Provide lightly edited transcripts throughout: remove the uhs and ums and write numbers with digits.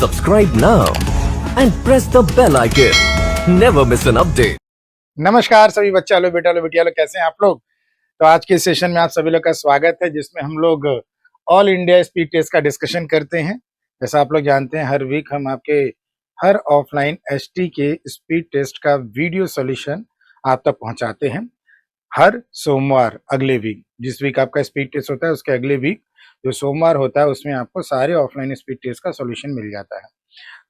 Subscribe now and press the bell icon. Never miss an update. नमस्कार सभी बच्चा लो बेटा लो बिटिया लो, कैसे हैं आप लोग। तो आज के सेशन में आप सभी लोग का स्वागत है, जिसमें हम लोग ऑल इंडिया स्पीड टेस्ट का डिस्कशन करते हैं। जैसा आप लोग जानते हैं, हर वीक हम आपके हर ऑफलाइन एसटी के स्पीड टेस्ट का वीडियो सॉल्यूशन आप तक पहुंचाते हैं। हर सोमवार अगले वीक, जिस वीक आपका स्पीड टेस्ट होता है उसके अगले वीक जो सोमवार होता है उसमें आपको सारे ऑफलाइन स्पीड टेस्ट का सॉल्यूशन मिल जाता है।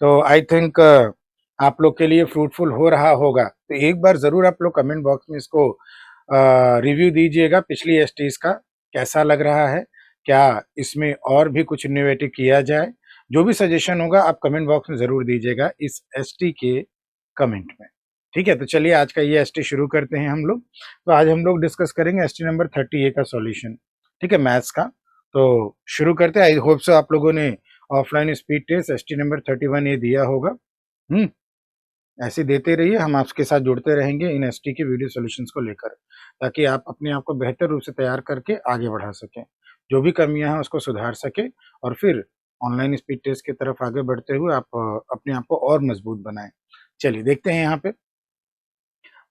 तो आई थिंक आप लोग के लिए फ्रूटफुल हो रहा होगा। तो एक बार जरूर आप लोग कमेंट बॉक्स में इसको रिव्यू दीजिएगा, पिछली एसटीज का कैसा लग रहा है, क्या इसमें और भी कुछ इनोवेटिव किया जाए। जो भी सजेशन होगा आप कमेंट बॉक्स में जरूर दीजिएगा इस एसटी के कमेंट में। ठीक है, तो चलिए आज का ये एसटी शुरू करते हैं हम लोग। तो आज हम लोग डिस्कस करेंगे एसटी नंबर 30A का सॉल्यूशन, ठीक है, मैथ्स का। तो शुरू करते हैं। आई होप सो आप लोगों ने offline speed test ST number 31A दिया होगा। ऐसे देते रहिए, हम आपके साथ जुड़ते रहेंगे इन एसटी के वीडियो सॉल्यूशंस को लेकर, ताकि आप अपने आप को बेहतर रूप से तैयार करके आगे बढ़ा सकें, जो भी कमियां हैं उसको सुधार सके, और फिर ऑनलाइन स्पीड टेस्ट की तरफ आगे बढ़ते हुए आप अपने आप को और मजबूत बनाएं। चलिए देखते हैं यहाँ पे।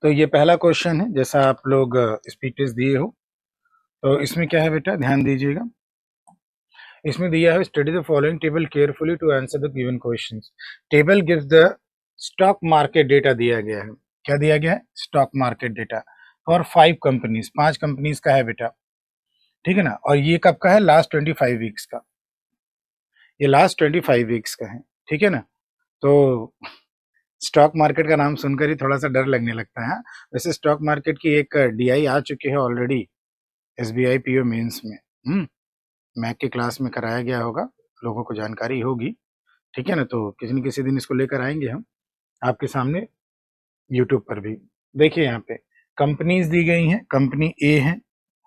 तो ये पहला क्वेश्चन है, जैसा आप लोग स्पीड टेस्ट दिए हो। तो इसमें क्या है बेटा, ध्यान दीजिएगा। इसमें दिया है study the following table carefully to answer the given questions. Table gives the stock market data दिया गया है। क्या दिया गया है? Stock market data for 5 companies, 5 companies का है बेटा, ठीक है ना। और ये कब का है? लास्ट 25 वीक्स का। ये लास्ट 25 वीक्स का है, ठीक है ना। तो स्टॉक मार्केट का नाम सुनकर ही थोड़ा सा डर लगने लगता है। वैसे स्टॉक मार्केट की एक डीआई आ चुकी है ऑलरेडी एसबीआई पीओ मेंस में। मैक के क्लास में कराया गया होगा, लोगों को जानकारी होगी, ठीक है ना। तो किसी न किसी दिन इसको लेकर आएंगे हम आपके सामने यूट्यूब पर भी। देखिए यहाँ पे कंपनीज दी गई हैं। कंपनी ए है,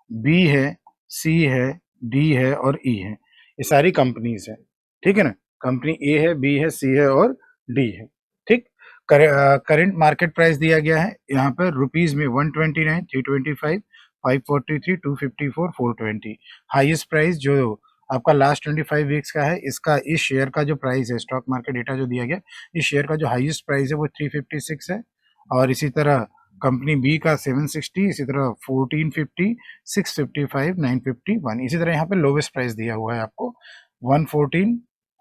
बी है, सी है, डी है और ई है। ये सारी कंपनीज है, ठीक है ना। कंपनी ए है, बी है, सी है और डी है, ठीक। करंट मार्केट प्राइस दिया गया है यहाँ पर रुपीज में 129, 325, 543, 254, 420। हाईएस्ट प्राइस जो आपका लास्ट 25 वीक्स का है, इसका इस शेयर का जो प्राइस है, स्टॉक मार्केट डेटा जो दिया गया, इस शेयर का जो हाईएस्ट प्राइस है वो 356 है। और इसी तरह कंपनी बी का 760, इसी तरह 1450, 655, 951। इसी तरह यहाँ पे लोवेस्ट प्राइस दिया हुआ है आपको 114,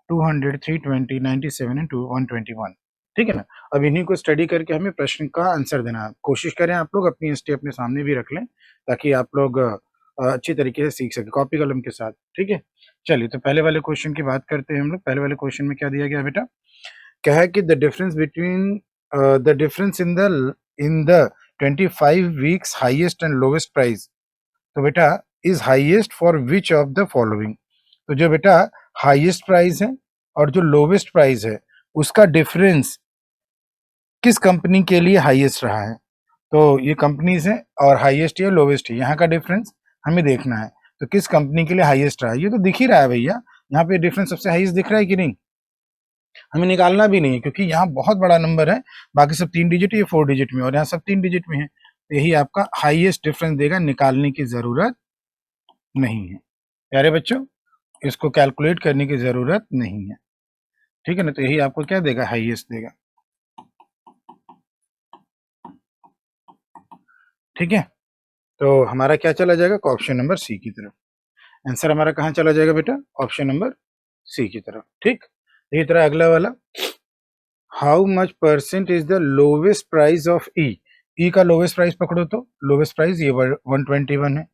200, 320, 97 एंड 121, ठीक है ना। अब इन्हीं को स्टडी करके हमें प्रश्न का आंसर देना। कोशिश करें आप लोग अपनी एसटी अपने सामने भी रख लें, ताकि आप लोग अच्छी तरीके से सीख सके कॉपी कलम के साथ, ठीक है। चलिए तो पहले वाले क्वेश्चन की बात करते हैं हम लोग। पहले वाले क्वेश्चन में क्या दिया गया बेटा? क्या है कि the difference between the difference in the 25 weeks highest and lowest price, तो बेटा is highest for which of the following. तो जो बेटा हाईएस्ट प्राइस है और जो लोवेस्ट प्राइस है उसका डिफरेंस किस कंपनी के लिए हाईएस्ट रहा है। तो ये कंपनीज है और हाईएस्ट या लोवेस्ट है, यहाँ का डिफरेंस हमें देखना है। तो किस कंपनी के लिए हाईएस्ट रहा है, ये तो दिख ही रहा है भैया, यहाँ पे डिफरेंस सबसे हाईएस्ट दिख रहा है कि नहीं। हमें निकालना भी नहीं है, क्योंकि यहाँ बहुत बड़ा नंबर है, बाकी सब 3 डिजिट, ये 4 डिजिट में, और यहाँ सब 3 डिजिट में है। तो यही आपका हाईएस्ट डिफरेंस देगा, निकालने की जरूरत नहीं है प्यारे बच्चों, इसको कैलकुलेट करने की जरूरत नहीं है, ठीक है ना। तो यही आपको क्या देगा? हाईएस्ट देगा, ठीक है। तो हमारा क्या चला जाएगा? ऑप्शन नंबर सी की तरफ। आंसर हमारा कहाँ चला जाएगा बेटा? ऑप्शन नंबर सी की तरफ, ठीक। इसी तरह अगला वाला, how much percent is the lowest price of E. E का लोवेस्ट प्राइस पकड़ो, तो लोवेस्ट प्राइस ये 121 है।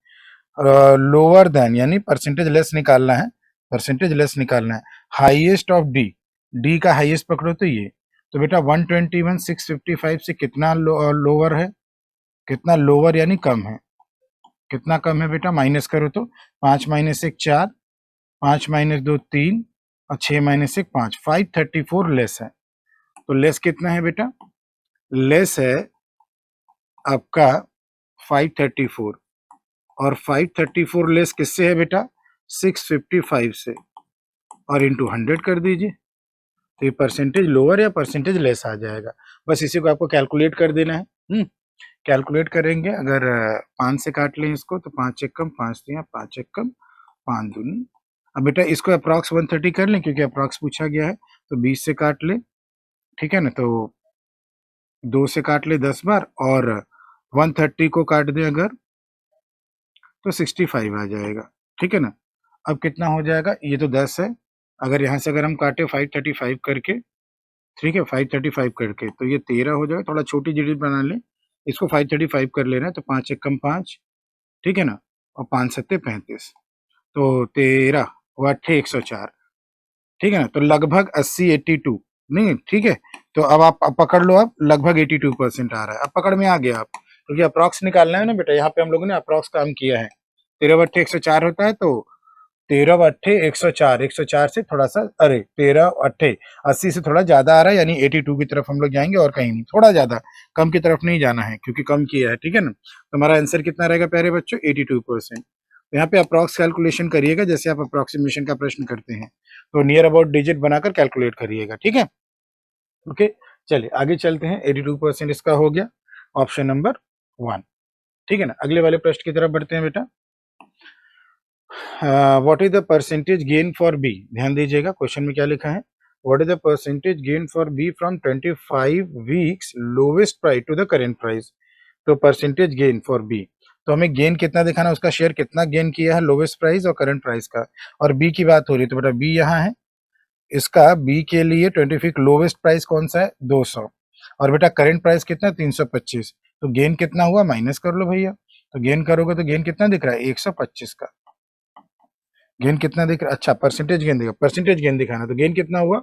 लोअर देन यानी परसेंटेज लेस निकालना है, परसेंटेज लेस निकालना है। हाईएस्ट ऑफ डी, डी का हाईएस्ट पकड़ो तो ये, तो बेटा 121 655 से कितना लोअर है? कितना लोअर यानी कम है? कितना कम है बेटा? माइनस करो तो 5 माइनस 1 4, 5 माइनस 2 3 और 6 माइनस 1 5, 534 लेस है। तो लेस कितना है बेटा? लेस है आपका 534, और 534 लेस किससे है बेटा? 655 से, और इंटू 100 कर दीजिए, तो ये परसेंटेज लोअर या परसेंटेज लेस आ जाएगा। बस इसी को आपको कैलकुलेट कर देना है। कैलकुलेट करेंगे, अगर 5 से काट लें इसको तो 5 एक कम 5 दिया, 5 एक कम 5 दूनी। अब बेटा इसको अप्रॉक्स 130 कर लें, क्योंकि अप्रॉक्स पूछा गया है, तो 20 से काट ले, ठीक है ना, तो 2 से काट ले 10 बार, और 130 को काट दे अगर, तो 65 आ जाएगा, ठीक है ना। अब कितना हो जाएगा, ये तो 10 है, अगर यहाँ से अगर हम काटे 535 करके, ठीक है, 535 करके, तो ये 13 हो जाएगा, थोड़ा छोटी डिजिट बना ले, इसको 535 कर लेना है, तो 5 एक कम 5, ठीक है ना, और 5 सत्ते 35, तो 13 वो 8 104, ठीक है ना, तो लगभग 80 82 नहीं, ठीक है। तो अब आप अब पकड़ लो, अब लगभग 82% आ रहा है, अब पकड़ में आ गया आप, क्योंकि अप्रॉक्स निकालना है ना बेटा, यहाँ पे हम लोगों ने अप्रॉक्स काम किया है। 13 बट्टे 104 होता है, तो 13 अट्ठे 104, 104 से थोड़ा सा, अरे 13 अट्ठे 80 से थोड़ा ज्यादा आ रहा है, यानी 82 की तरफ हम लोग जाएंगे और कहीं नहीं, थोड़ा ज्यादा, कम की तरफ नहीं जाना है क्योंकि कम किया है, ठीक है ना। तो हमारा आंसर कितना रहेगा प्यारे बच्चों, 82%। तो यहाँ पे अप्रॉक्स कैलकुलेशन करिएगा, जैसे आप अप्रोक्सीमेशन का प्रश्न करते हैं, तो नियर अबाउट डिजिट बनाकर कैलकुलेट करिएगा, ठीक है। ओके, चलिए आगे चलते हैं। 82% इसका हो गया, ऑप्शन नंबर 1, ठीक है ना। अगले वाले प्रश्न की तरफ बढ़ते हैं बेटा। What is the percentage gain for B, ध्यान दीजिएगा क्वेश्चन में क्या लिखा है। What is the percentage gain for B from 25 weeks lowest price to the current price. तो परसेंटेज गेन फॉर बी, तो हमें गेन कितना दिखाना है, उसका शेयर कितना गेन किया है लोवेस्ट प्राइस और करंट प्राइस का, और बी की बात हो रही है, तो बेटा बी यहाँ है, इसका बी के लिए 25 लोवेस्ट प्राइस कौन सा है, 200, और बेटा करंट प्राइस कितना है, 325, तो गेन कितना हुआ माइनस कर लो भैया, तो गेन करोगे तो गेन कितना दिख रहा है, 125 का गेन कितना दिख रहा है, अच्छा परसेंटेज गेन दिखा, परसेंटेज गेन दिखाना, तो गेन कितना हुआ,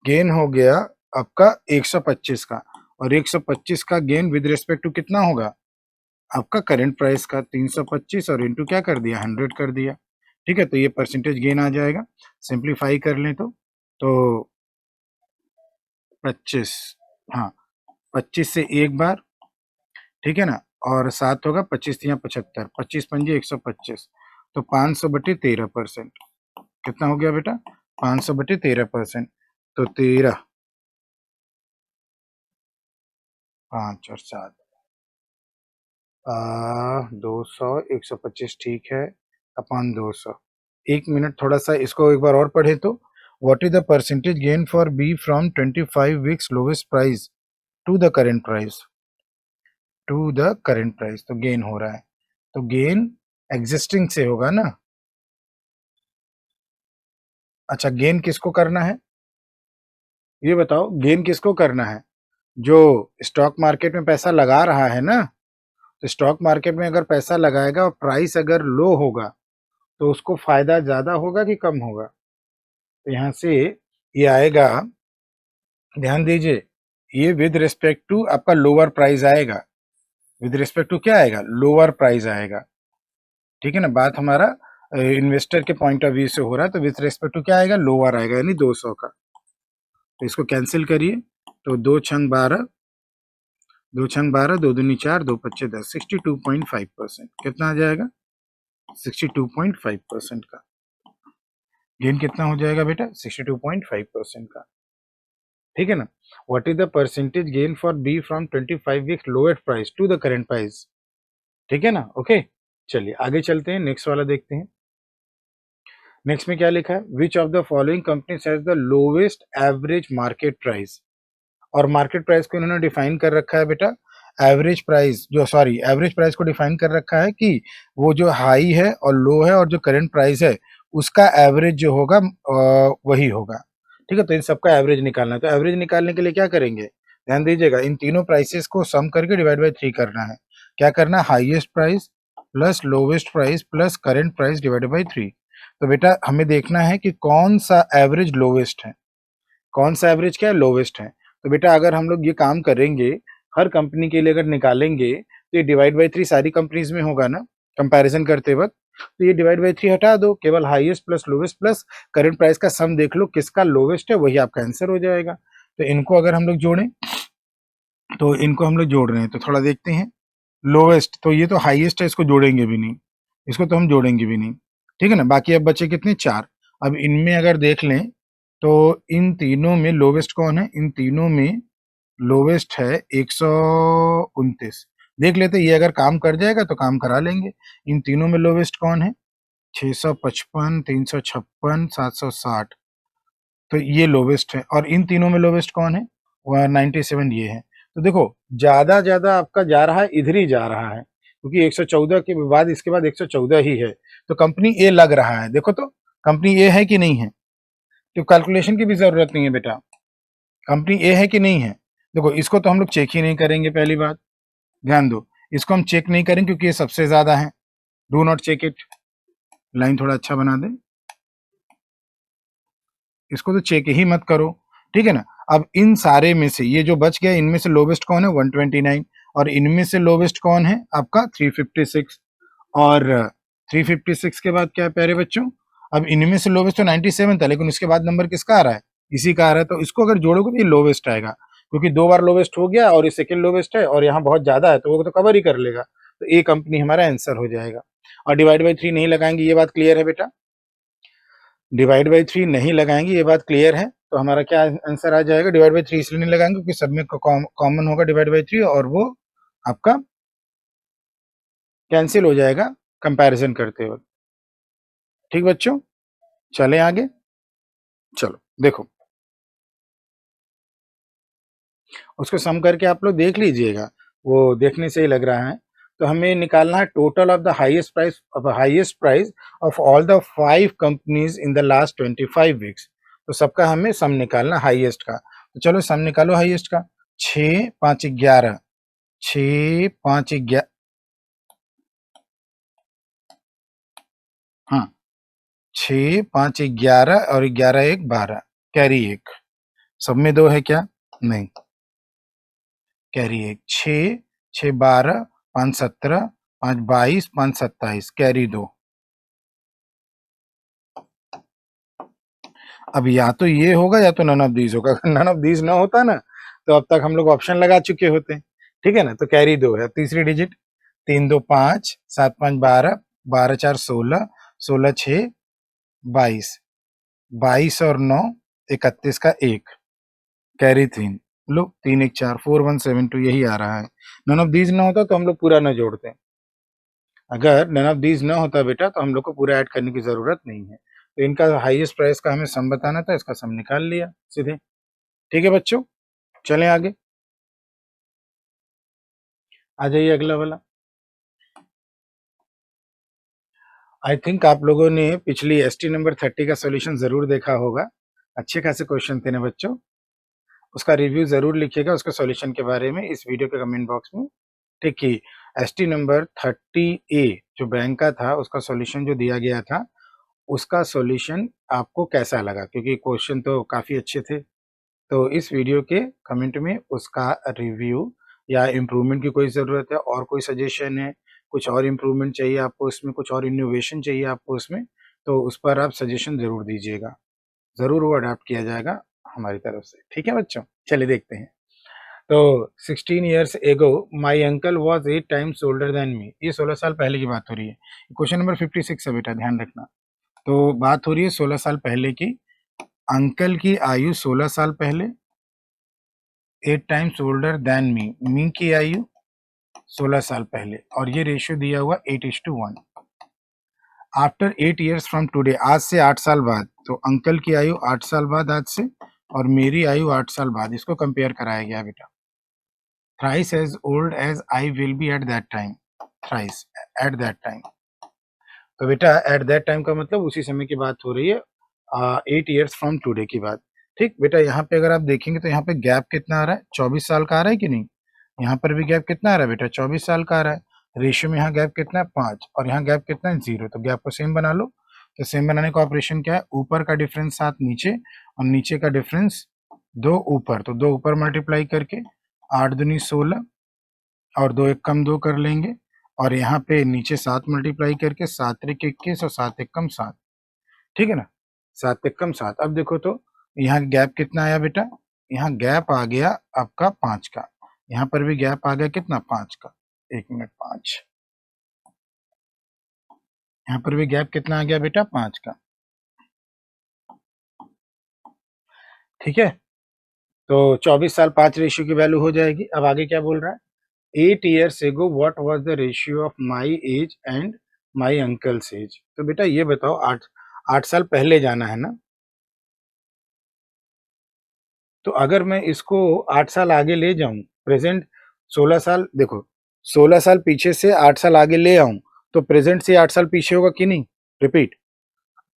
गेन हो गया आपका 125 का, और 125 का गेन विद रिस्पेक्ट टू कितना होगा, आपका करंट प्राइस का 325, और इनटू क्या कर दिया, 100 कर दिया, ठीक है। तो ये परसेंटेज गेन आ जाएगा, सिंप्लीफाई कर लें तो 25, हाँ 25 से एक बार, ठीक है ना, और 7 होगा, 25 या 75, 25 पंजे 125, तो 500/13%, कितना हो गया बेटा, 500/13%, तो 13, 5 और 7, 200, 125, ठीक है, अपॉन 200। 1 मिनट, थोड़ा सा इसको एक बार और पढ़े तो, what is the percentage gain for B from 25 weeks lowest price to the current price, to the current price, तो गेन हो रहा है, तो गेन एग्जिस्टिंग से होगा ना। अच्छा, गेन किसको करना है, ये बताओ, गेन किसको करना है, जो स्टॉक मार्केट में पैसा लगा रहा है ना, तो स्टॉक मार्केट में अगर पैसा लगाएगा और प्राइस अगर लो होगा, तो उसको फायदा ज्यादा होगा कि कम होगा, तो यहाँ से ये आएगा, ध्यान दीजिए, ये विद रिस्पेक्ट टू आपका लोअर प्राइस आएगा, विद रिस्पेक्ट टू क्या आएगा, लोअर प्राइस आएगा, ठीक है ना। बात हमारा इन्वेस्टर के पॉइंट ऑफ व्यू से हो रहा है, तो विद रिस्पेक्ट टू क्या आएगा, लोअर आएगा, यानी 200 का, तो इसको कैंसिल करिए, तो 2 छंग 12, 2 छंग 12, 2 दूनी 4, 2 पच्चे 10, 62.5%, कितना आ जाएगा, 62.5% का गेन कितना हो जाएगा बेटा, 62.5% का, ठीक है ना। What is the percentage gain for B from 25 weeks lowest price to the current price, ठीक है ना। ओके, चलिए आगे चलते हैं, नेक्स्ट वाला देखते हैं। नेक्स्ट में क्या लिखा है, which of the following companies has the lowest average market price, और मार्केट प्राइस को इन्होंने डिफाइन कर रखा है बेटा, एवरेज प्राइस जो, सॉरी एवरेज प्राइस को डिफाइन कर रखा है कि वो जो हाई है और लो है और जो करंट प्राइस है उसका एवरेज जो होगा वही होगा, ठीक है। तो इन सबका एवरेज निकालना है, तो एवरेज निकालने के लिए क्या करेंगे, ध्यान दीजिएगा, इन तीनों प्राइसेस को सम करके डिवाइड बाय 3 करना है, क्या करना है, highest price plus lowest price plus current price divided by 3। तो बेटा हमें देखना है कि कौन सा एवरेज लोवेस्ट है, कौन सा एवरेज क्या है, लोवेस्ट है। तो बेटा अगर हम लोग ये काम करेंगे, हर कंपनी के लिए अगर निकालेंगे, तो ये डिवाइड बाय 3 सारी कंपनीज में होगा ना, कंपैरिजन करते वक्त, तो ये डिवाइड बाय 3 हटा दो, केवल highest plus lowest plus current price का सम देख लो, किसका लोवेस्ट है वही आपका आंसर हो जाएगा। तो इनको अगर हम लोग जोड़ें, तो इनको हम लोग जोड़ रहे हैं, तो थोड़ा देखते हैं, लोवेस्ट, तो ये तो हाईएस्ट है, इसको जोड़ेंगे भी नहीं, इसको तो हम जोड़ेंगे भी नहीं, ठीक है ना। बाकी अब बचे कितने, 4। अब इनमें अगर देख लें, तो इन तीनों में लोवेस्ट कौन है, इन तीनों में लोवेस्ट है 129, देख लेते ये अगर काम कर जाएगा तो काम करा लेंगे। इन तीनों में लोवेस्ट कौन है, 655, 356, 760, तो ये लोवेस्ट है, और इन तीनों में लोवेस्ट कौन है? वह 97 ये है। तो देखो ज्यादा आपका जा रहा है, इधर ही जा रहा है, क्योंकि 114 के बाद इसके बाद 114 ही है। तो कंपनी ए लग रहा है, देखो तो कंपनी ए है कि नहीं है? तो कैलकुलेशन की भी जरूरत नहीं है बेटा, कंपनी ए है कि नहीं है। देखो इसको तो हम लोग चेक ही नहीं करेंगे, पहली बात ध्यान दो, इसको हम चेक नहीं करेंगे क्योंकि ये सबसे ज्यादा है। Do not check it. Line थोड़ा अच्छा बना दे, इसको तो चेक ही मत करो, ठीक है ना। अब इन सारे में से ये जो बच गया, इनमें से लोवेस्ट कौन है? 129। और इनमें से लोवेस्ट कौन है आपका? 356। और 356 के बाद क्या है प्यारे बच्चों? अब इनमें से लोवेस्ट तो 97 था, लेकिन उसके बाद नंबर किसका आ रहा है? इसी का आ रहा है। तो इसको अगर जोड़ोगे तो ये लोवेस्ट आएगा, क्योंकि दो बार लोवेस्ट हो गया और ये सेकंड लोवेस्ट है, और यहाँ बहुत ज्यादा है, तो वो तो कवर ही कर लेगा। तो ए कंपनी हमारा आंसर हो जाएगा। और डिवाइड बाई 3 नहीं लगाएंगे, ये बात क्लियर है बेटा? डिवाइड बाई 3 नहीं लगाएंगे, ये बात क्लियर है। तो हमारा क्या आंसर आ जाएगा? डिवाइड बाई 3 इसलिए नहीं लगाएंगे क्योंकि सब में कॉमन होगा डिवाइड बाई 3, और वो आपका कैंसिल हो जाएगा कंपैरिजन करते वक्त। ठीक बच्चों, चलें आगे। चलो देखो, उसको सम करके आप लोग देख लीजिएगा, वो देखने से ही लग रहा है। तो हमें निकालना है total of the highest price of all the 5 companies in the last 25 weeks. तो सबका हमें सम निकालना हाईएस्ट का। तो चलो सम निकालो हाईएस्ट का। 6 5 11, 6 5 11, हाँ 6 5 11 और 11 1 12, कैरी 1। सब में 2 है क्या? नहीं, कैरी 1। 6 6 12, 5 17, 5 22, 5 27, कैरी 2। अब या तो ये होगा या तो नन ऑफ दीज होगा। अगर नन ऑफ दीज ना होता ना, तो अब तक हम लोग ऑप्शन लगा चुके होते, ठीक है ना। तो कैरी 2 है। तीसरी डिजिट 3 2 5, 7 5 12, 12 4 16, 16 6 22, 22 और 9 31 का 1, कैरी 3। लो 3 1 4, 4 1 7 2, यही आ रहा है। नन ऑफ दीज ना होता तो हम लोग पूरा ना जोड़ते। अगर नन ऑफ दीज ना होता बेटा, तो हम लोग को पूरा ऐड करने की जरूरत नहीं है। तो इनका हाईएस्ट प्राइस का हमें सम बताना था, इसका सम निकाल लिया सीधे। ठीक है बच्चों, चलें आगे। आ जाइए अगला वाला। आई थिंक आप लोगों ने पिछली एसटी नंबर 30 का सॉल्यूशन जरूर देखा होगा। अच्छे खासे क्वेश्चन थे ना बच्चों, उसका रिव्यू जरूर लिखिएगा उसके सॉल्यूशन के बारे में इस वीडियो के कमेंट बॉक्स में। ठीक है, एसटी नंबर 30A जो बैंक का था, उसका सॉल्यूशन जो दिया गया था, उसका सॉल्यूशन आपको कैसा लगा? क्योंकि क्वेश्चन तो काफी अच्छे थे। तो इस वीडियो के कमेंट में उसका रिव्यू या इम्प्रूवमेंट की कोई ज़रूरत है, और कोई सजेशन है, कुछ और इम्प्रूवमेंट चाहिए आपको उसमें, कुछ और इनोवेशन चाहिए आपको उसमें, तो उस पर आप सजेशन ज़रूर दीजिएगा। ज़रूर वो अडॉप्ट किया जाएगा हमारी तरफ से। ठीक है बच्चों, चलिए देखते हैं। तो 16 years ago my uncle was 8 times older than me. ये 16 साल पहले की बात हो रही है। क्वेश्चन नंबर 56 है बेटा, ध्यान रखना। तो बात हो रही है 16 साल पहले की। अंकल की आयु 16 साल पहले, 8 टाइम्स ओल्डर देन मी की आयु 16 साल पहले, और ये रेशियो दिया हुआ 8:1। आफ्टर 8 ईयर्स फ्रॉम टुडे, आज से 8 साल बाद, तो अंकल की आयु 8 साल बाद आज से, और मेरी आयु 8 साल बाद, इसको कंपेयर कराया गया बेटा। Thrice as old as I will be at that time, thrice at that time. तो बेटा एट दैट टाइम का मतलब उसी समय की बात हो रही है, 8 ईयर्स फ्रॉम टुडे की बात। ठीक बेटा, यहाँ पे अगर आप देखेंगे तो यहाँ पे गैप कितना आ रहा है? 24 साल का आ रहा है कि नहीं? यहाँ पर भी गैप कितना आ रहा है बेटा? 24 साल का आ रहा है। रेशियो में यहाँ गैप कितना है? 5, और यहाँ गैप कितना है? 0। तो गैप को सेम बना लो। तो सेम बनाने का ऑपरेशन क्या है? ऊपर का डिफरेंस 7 नीचे, और नीचे का डिफरेंस 2 ऊपर। तो 2 ऊपर मल्टीप्लाई करके 8 दूनी 16, और 2 एक कम 2 कर लेंगे, और यहाँ पे नीचे 7 मल्टीप्लाई करके 7 त्रिक 21 और 7 एक कम 7। ठीक है ना, 7 एक कम 7। अब देखो तो यहाँ गैप कितना आया बेटा? यहाँ गैप आ गया आपका 5 का। यहाँ पर भी गैप आ गया कितना? 5 का। 1 मिनट, 5। यहाँ पर भी गैप कितना आ गया बेटा? 5 का। ठीक है, तो 24 साल 5 रेशियो की वैल्यू हो जाएगी। अब आगे क्या बोल रहा है? 8 years ago what was the ratio of my age and my uncle's age. तो बेटा ये बताओ, 8 साल पहले जाना है ना, तो अगर मैं इसको 8 साल आगे ले जाऊं, प्रेजेंट 16 साल, देखो 16 साल पीछे से 8 साल आगे ले आऊं, तो प्रेजेंट से 8 साल पीछे होगा कि नहीं? रिपीट,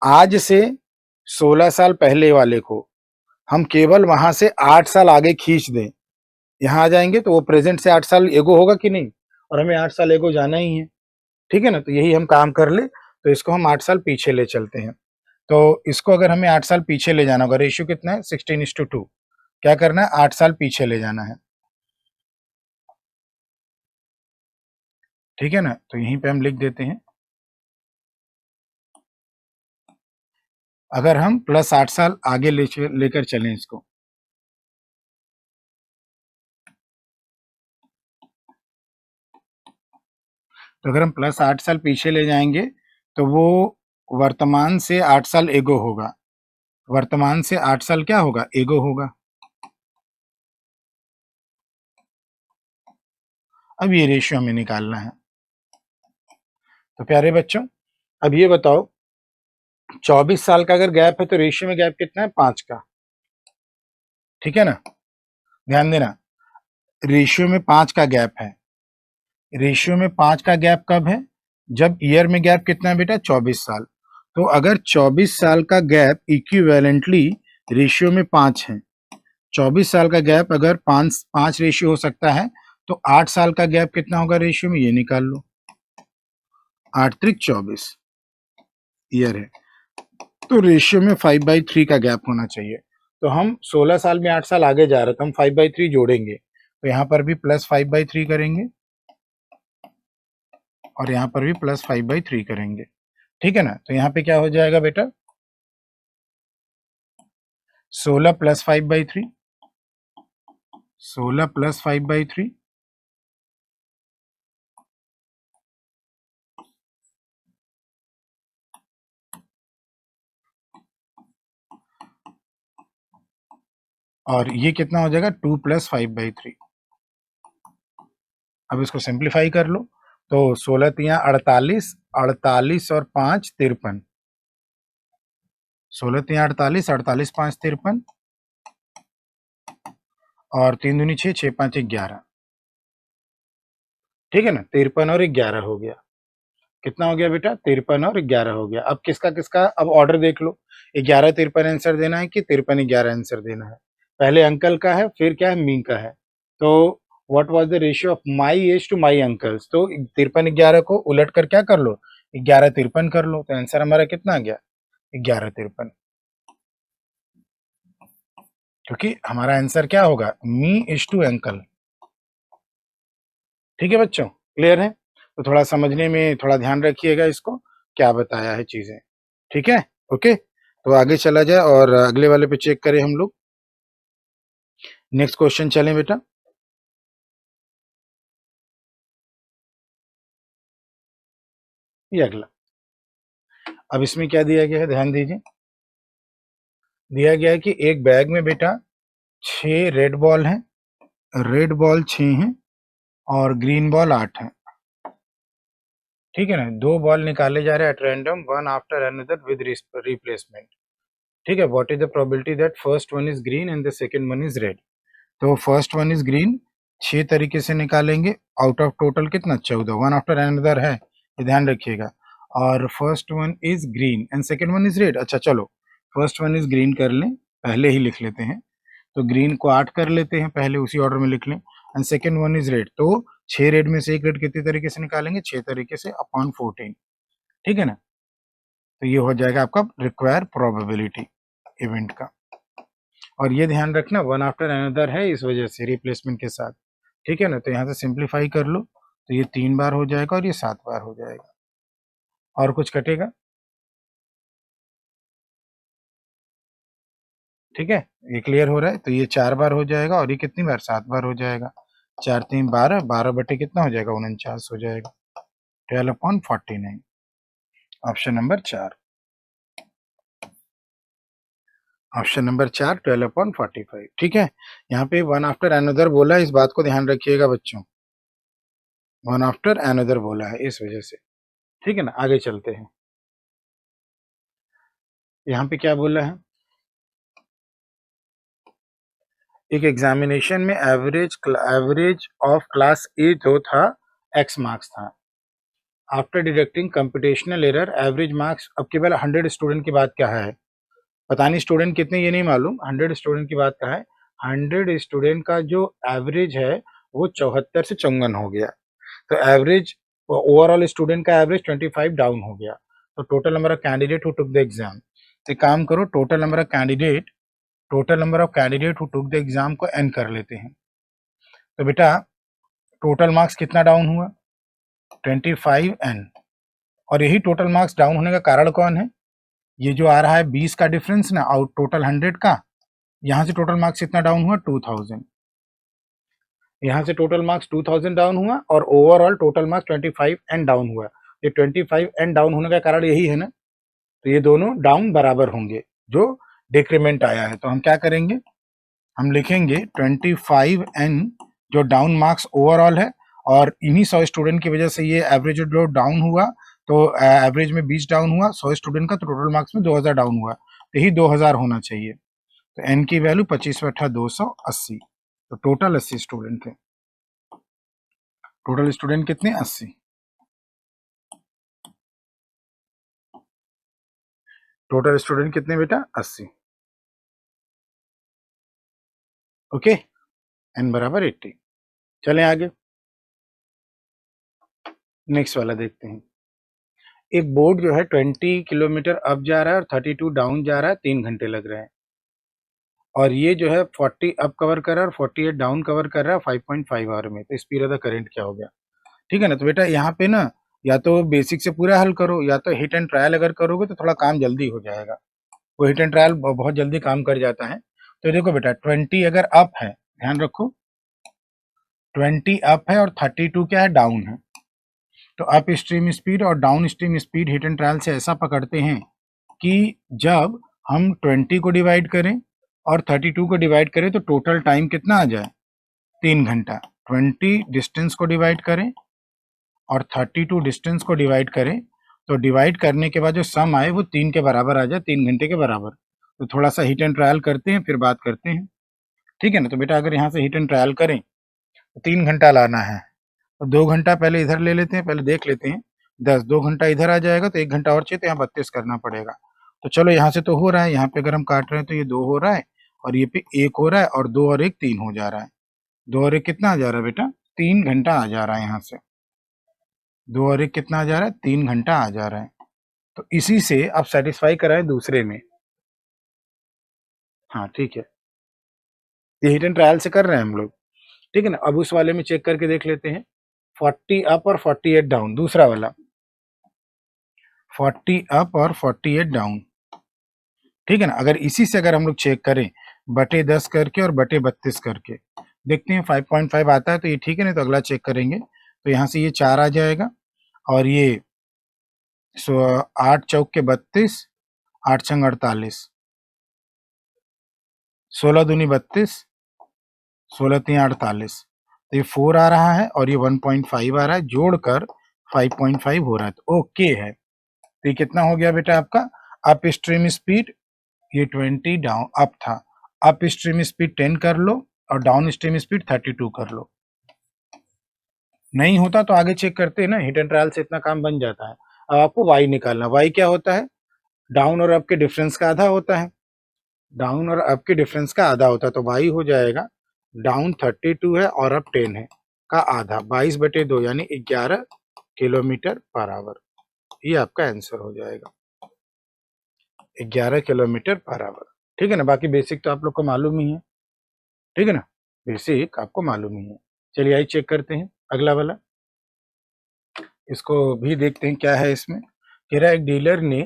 आज से 16 साल पहले वाले को हम केवल वहां से 8 साल आगे खींच दें, यहाँ आ जाएंगे तो वो प्रेजेंट से 8 साल एगो होगा कि नहीं? और हमें 8 साल एगो जाना ही है, ठीक है ना? तो यही हम काम कर ले, तो इसको हम 8 साल पीछे ले चलते हैं। तो इसको अगर हमें 8 साल पीछे ले जाना होगा, रेशियो कितना है? 16:2। क्या करना है? 8 साल पीछे ले जाना है, ठीक है ना? तो यहीं पे हम लिख देते हैं, अगर हम प्लस 8 साल आगे लेकर चलें इसको, तो अगर हम प्लस 8 साल पीछे ले जाएंगे तो वो वर्तमान से 8 साल एगो होगा। वर्तमान से 8 साल क्या होगा? एगो होगा। अब ये रेशियो हमें निकालना है। तो प्यारे बच्चों, अब ये बताओ, 24 साल का अगर गैप है तो रेशियो में गैप कितना है? 5 का, ठीक है ना? ध्यान देना, रेशियो में 5 का गैप है। रेशियो में 5 का गैप कब है? जब ईयर में गैप कितना है बेटा? 24 साल। तो अगर 24 साल का गैप इक्विवेलेंटली रेशियो में 5 है, 24 साल का गैप अगर 5 रेशियो हो सकता है, तो 8 साल का गैप कितना होगा रेशियो में? ये निकाल लो, 8 त्रिक 24 ईयर है, तो रेशियो में 5/3 का गैप होना चाहिए। तो हम 16 साल में 8 साल आगे जा रहे, तो हम 5/3 जोड़ेंगे, तो यहाँ पर भी प्लस 5/3 करेंगे और यहाँ पर भी प्लस 5/3 करेंगे, ठीक है ना? तो यहाँ पे क्या हो जाएगा बेटा? 16 प्लस 5/3, 16 प्लस 5/3, और ये कितना हो जाएगा? 2 प्लस 5/3। अब इसको सिंप्लीफाई कर लो, तो 16 तिया 48, 48 और 5 53, 16 तिया 48, 48 5 53, और 3 दूनी 6, 6 5 11, ठीक है ना? 53 और 11 हो गया। कितना हो गया बेटा? 53 और 11 हो गया। अब किसका किसका, अब ऑर्डर देख लो, 11 53 आंसर देना है कि 53 11 आंसर देना है? पहले अंकल का है, फिर क्या है? मी का है। तो what was the ratio of my age to my uncle's? तो 53 11 को उलट कर क्या कर लो? 11 53 कर लो, तो आंसर हमारा कितना आ गया? 11 53, क्योंकि हमारा आंसर क्या होगा? मी इज टू अंकल, ठीक है बच्चों? क्लियर है? तो थोड़ा समझने में थोड़ा ध्यान रखिएगा इसको, क्या बताया है चीजें, ठीक है? ओके, तो आगे चला जाए और अगले वाले पे चेक करें हम लोग। नेक्स्ट क्वेश्चन चलें बेटा। ये अगला, अब इसमें क्या दिया गया है? ध्यान दीजिए, दिया गया है कि एक बैग में बेटा 6 रेड बॉल हैं, रेड बॉल 6 हैं और ग्रीन बॉल 8 हैं, ठीक है ना? 2 बॉल निकाले जा रहे हैं at random, one after another with replacement, ठीक है? What is the probability that first one is green and the second one is red? तो फर्स्ट वन इज ग्रीन 6 तरीके से निकालेंगे, आउट ऑफ टोटल कितना? 14, वन आफ्टर अनदर है, ये ध्यान रखिएगा। और first one is green and second one is red. अच्छा चलो, फर्स्ट वन इज ग्रीन कर लें, पहले ही लिख लेते हैं, तो ग्रीन को 8 कर लेते हैं, पहले उसी ऑर्डर में लिख लें, and second one is red, तो 6 रेड में से एक रेड कितने तरीके से निकालेंगे? 6 तरीके से अपॉन 14, ठीक है ना? तो ये हो जाएगा आपका रिक्वायर प्रोबेबिलिटी इवेंट का। और ये ध्यान रखना, वन आफ्टर अनदर है इस वजह से रिप्लेसमेंट के साथ, ठीक है ना? तो यहाँ से सिंप्लीफाई कर लो, तो ये 3 बार हो जाएगा और ये 7 बार हो जाएगा, और कुछ कटेगा? ठीक है, ये क्लियर हो रहा है? तो ये 4 बार हो जाएगा और ये कितनी बार? 7 बार हो जाएगा। 4 3 12, 12 बटे कितना हो जाएगा? 49 हो जाएगा, 12/49, ऑप्शन नंबर 4, ऑप्शन नंबर 4 12/45, ठीक है? यहाँ पे वन आफ्टर अनदर बोला है, इस बात को ध्यान रखिएगा बच्चों, वन आफ्टर अनदर बोला है इस वजह से, ठीक है ना? आगे चलते हैं, यहाँ पे क्या बोला है? एक एग्जामिनेशन में एवरेज ऑफ क्लास ए जो था x मार्क्स था। After deducting computational error average marks, अब केवल 100 स्टूडेंट की बात क्या है, पता नहीं स्टूडेंट कितने ये नहीं मालूम, 100 स्टूडेंट की बात क्या है, 100 स्टूडेंट का जो एवरेज है वो 74 से 54 हो गया। तो एवरेज ओवरऑल स्टूडेंट का एवरेज 25 डाउन हो गया। तो total number of candidate who took the exam, तो एक काम करो, total number of candidate who took the exam को एन कर लेते हैं। तो बेटा टोटल मार्क्स कितना डाउन हुआ, 25n, और यही टोटल मार्क्स डाउन होने का कारण कौन है, ये जो आ रहा है 20 का डिफरेंस ना, आउट टोटल 100 का, यहाँ से टोटल मार्क्स कितना डाउन हुआ 2000, यहाँ से टोटल मार्क्स 2000 डाउन हुआ और overall total marks 25n down हुआ। ये 25n डाउन होने का कारण यही है ना, तो ये दोनों डाउन बराबर होंगे, जो डिक्रीमेंट आया है। तो हम क्या करेंगे, हम लिखेंगे 25n जो डाउन मार्क्स ओवरऑल है, और इन्हीं 100 स्टूडेंट की वजह से ये एवरेज जो डाउन हुआ, तो एवरेज में 20 डाउन हुआ 100 स्टूडेंट का, तो टोटल मार्क्स में 2000 डाउन हुआ, तो यही 2000 होना चाहिए। तो n की वैल्यू 25/8 280, तो टोटल 80 स्टूडेंट थे। टोटल स्टूडेंट कितने, 80। टोटल स्टूडेंट कितने बेटा, 80। ओके, n बराबर 80। चलें आगे, नेक्स्ट वाला देखते हैं। एक बोर्ड जो है 20 किलोमीटर अप जा रहा है और 32 डाउन जा रहा है, 3 घंटे लग रहे हैं, और ये जो है 40 अप कवर कर रहा है और 48 डाउन कवर कर रहा है 5.5 आवर में, तो स्पीड ऑफ द करंट क्या हो गया। ठीक है ना, तो बेटा यहाँ पे ना या तो बेसिक से पूरा हल करो, या तो हिट एंड ट्रायल अगर करोगे तो थोड़ा काम जल्दी हो जाएगा, वो हिट एंड ट्रायल बहुत जल्दी काम कर जाता है। तो देखो बेटा 20 अगर अप है, ध्यान रखो 20 अप है और 32 क्या है, डाउन है, तो अप स्ट्रीम स्पीड और down stream speed hit and trial से ऐसा पकड़ते हैं कि जब हम 20 को डिवाइड करें और 32 को डिवाइड करें तो टोटल टाइम कितना आ जाए, 3 घंटा। 20 डिस्टेंस को डिवाइड करें और 32 डिस्टेंस को डिवाइड करें, तो डिवाइड करने के बाद जो सम आए वो 3 के बराबर आ जाए, 3 घंटे के बराबर। तो थोड़ा सा हिट एंड ट्रायल करते हैं फिर बात करते हैं, ठीक है ना। तो बेटा अगर यहाँ से हिट एंड ट्रायल करें तो 3 घंटा लाना है, तो 2 घंटा पहले इधर ले लेते हैं, पहले देख लेते हैं 10, 2 घंटा इधर आ जाएगा, तो 1 घंटा और चाहिए, तो यहाँ 32 करना पड़ेगा। तो चलो यहाँ से तो हो रहा है, यहाँ पे अगर हम काट रहे हैं तो ये 2 हो रहा है और ये पे 1 हो रहा है, और 2 और 1 3 हो जा रहा है। 2 और 1 कितना आ जा रहा है बेटा, 3 घंटा आ जा रहा है यहाँ से। 2 और 1 कितना आ जा रहा है, 3 घंटा आ जा रहा है। तो इसी से आप सेटिस्फाई कराएं दूसरे में, हाँ ठीक है, ये हिट एंड ट्रायल से कर रहे हैं हम लोग, ठीक है ना। अब उस वाले में चेक करके देख लेते हैं, 40 अप और 48 डाउन, दूसरा वाला 40 अप और 48 डाउन, ठीक है ना। अगर इसी से अगर हम लोग चेक करें बटे 10 करके और बटे 32 करके, देखते हैं 5.5 आता है तो ये ठीक है, नहीं तो अगला चेक करेंगे। तो यहाँ से ये 4 आ जाएगा और ये 8 चौक के 32, 8 छंग 48, 16 दूनी 32, 16 तीन 48, तो ये 4 आ रहा है और ये 1.5 आ रहा है, जोड़कर 5.5 हो रहा है, तो ओके है। तो ये कितना हो गया बेटा आपका, अप स्ट्रीम स्पीड ये 20 डाउन अप था, अप स्ट्रीम स्पीड 10 कर लो और डाउन स्ट्रीम स्पीड 32 कर लो। नहीं होता तो आगे चेक करते हैं ना, हिट एंड ट्रायल से इतना काम बन जाता है। अब आपको वाई निकालना, वाई क्या होता है, डाउन और अप के डिफरेंस का आधा होता है, डाउन और अप के डिफरेंस का आधा होता है, तो वाई हो जाएगा डाउन 32 है और अप 10 है का आधा, 22/2 यानी 11 किलोमीटर पर आवर, ये आपका आंसर हो जाएगा 11 किलोमीटर पर आवर, ठीक है ना। बाकी बेसिक तो आप लोग को मालूम ही है, ठीक है ना, बेसिक आपको मालूम ही है। चलिए आइए चेक करते हैं अगला वाला, इसको भी देखते हैं क्या है इसमें। कह रहा है एक डीलर ने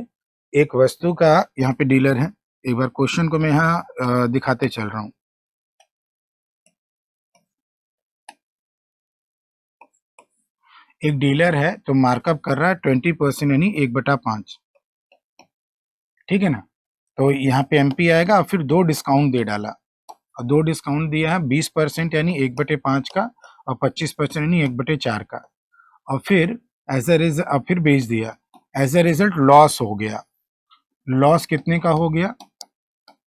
एक वस्तु का, यहाँ पे डीलर है, एक बार क्वेश्चन को मैं यहाँ दिखाते चल रहा हूँ। एक डीलर है तो मार्कअप कर रहा है 20% यानी 1/5, ठीक है ना। तो यहाँ पे एमपी आएगा और फिर 2 डिस्काउंट दे डाला, और 2 डिस्काउंट दिया है 20% यानी 1/5 का और 25% यानी 1/4 का, और फिर अब फिर बेच दिया, एज ए रिजल्ट लॉस हो गया। लॉस कितने का हो गया,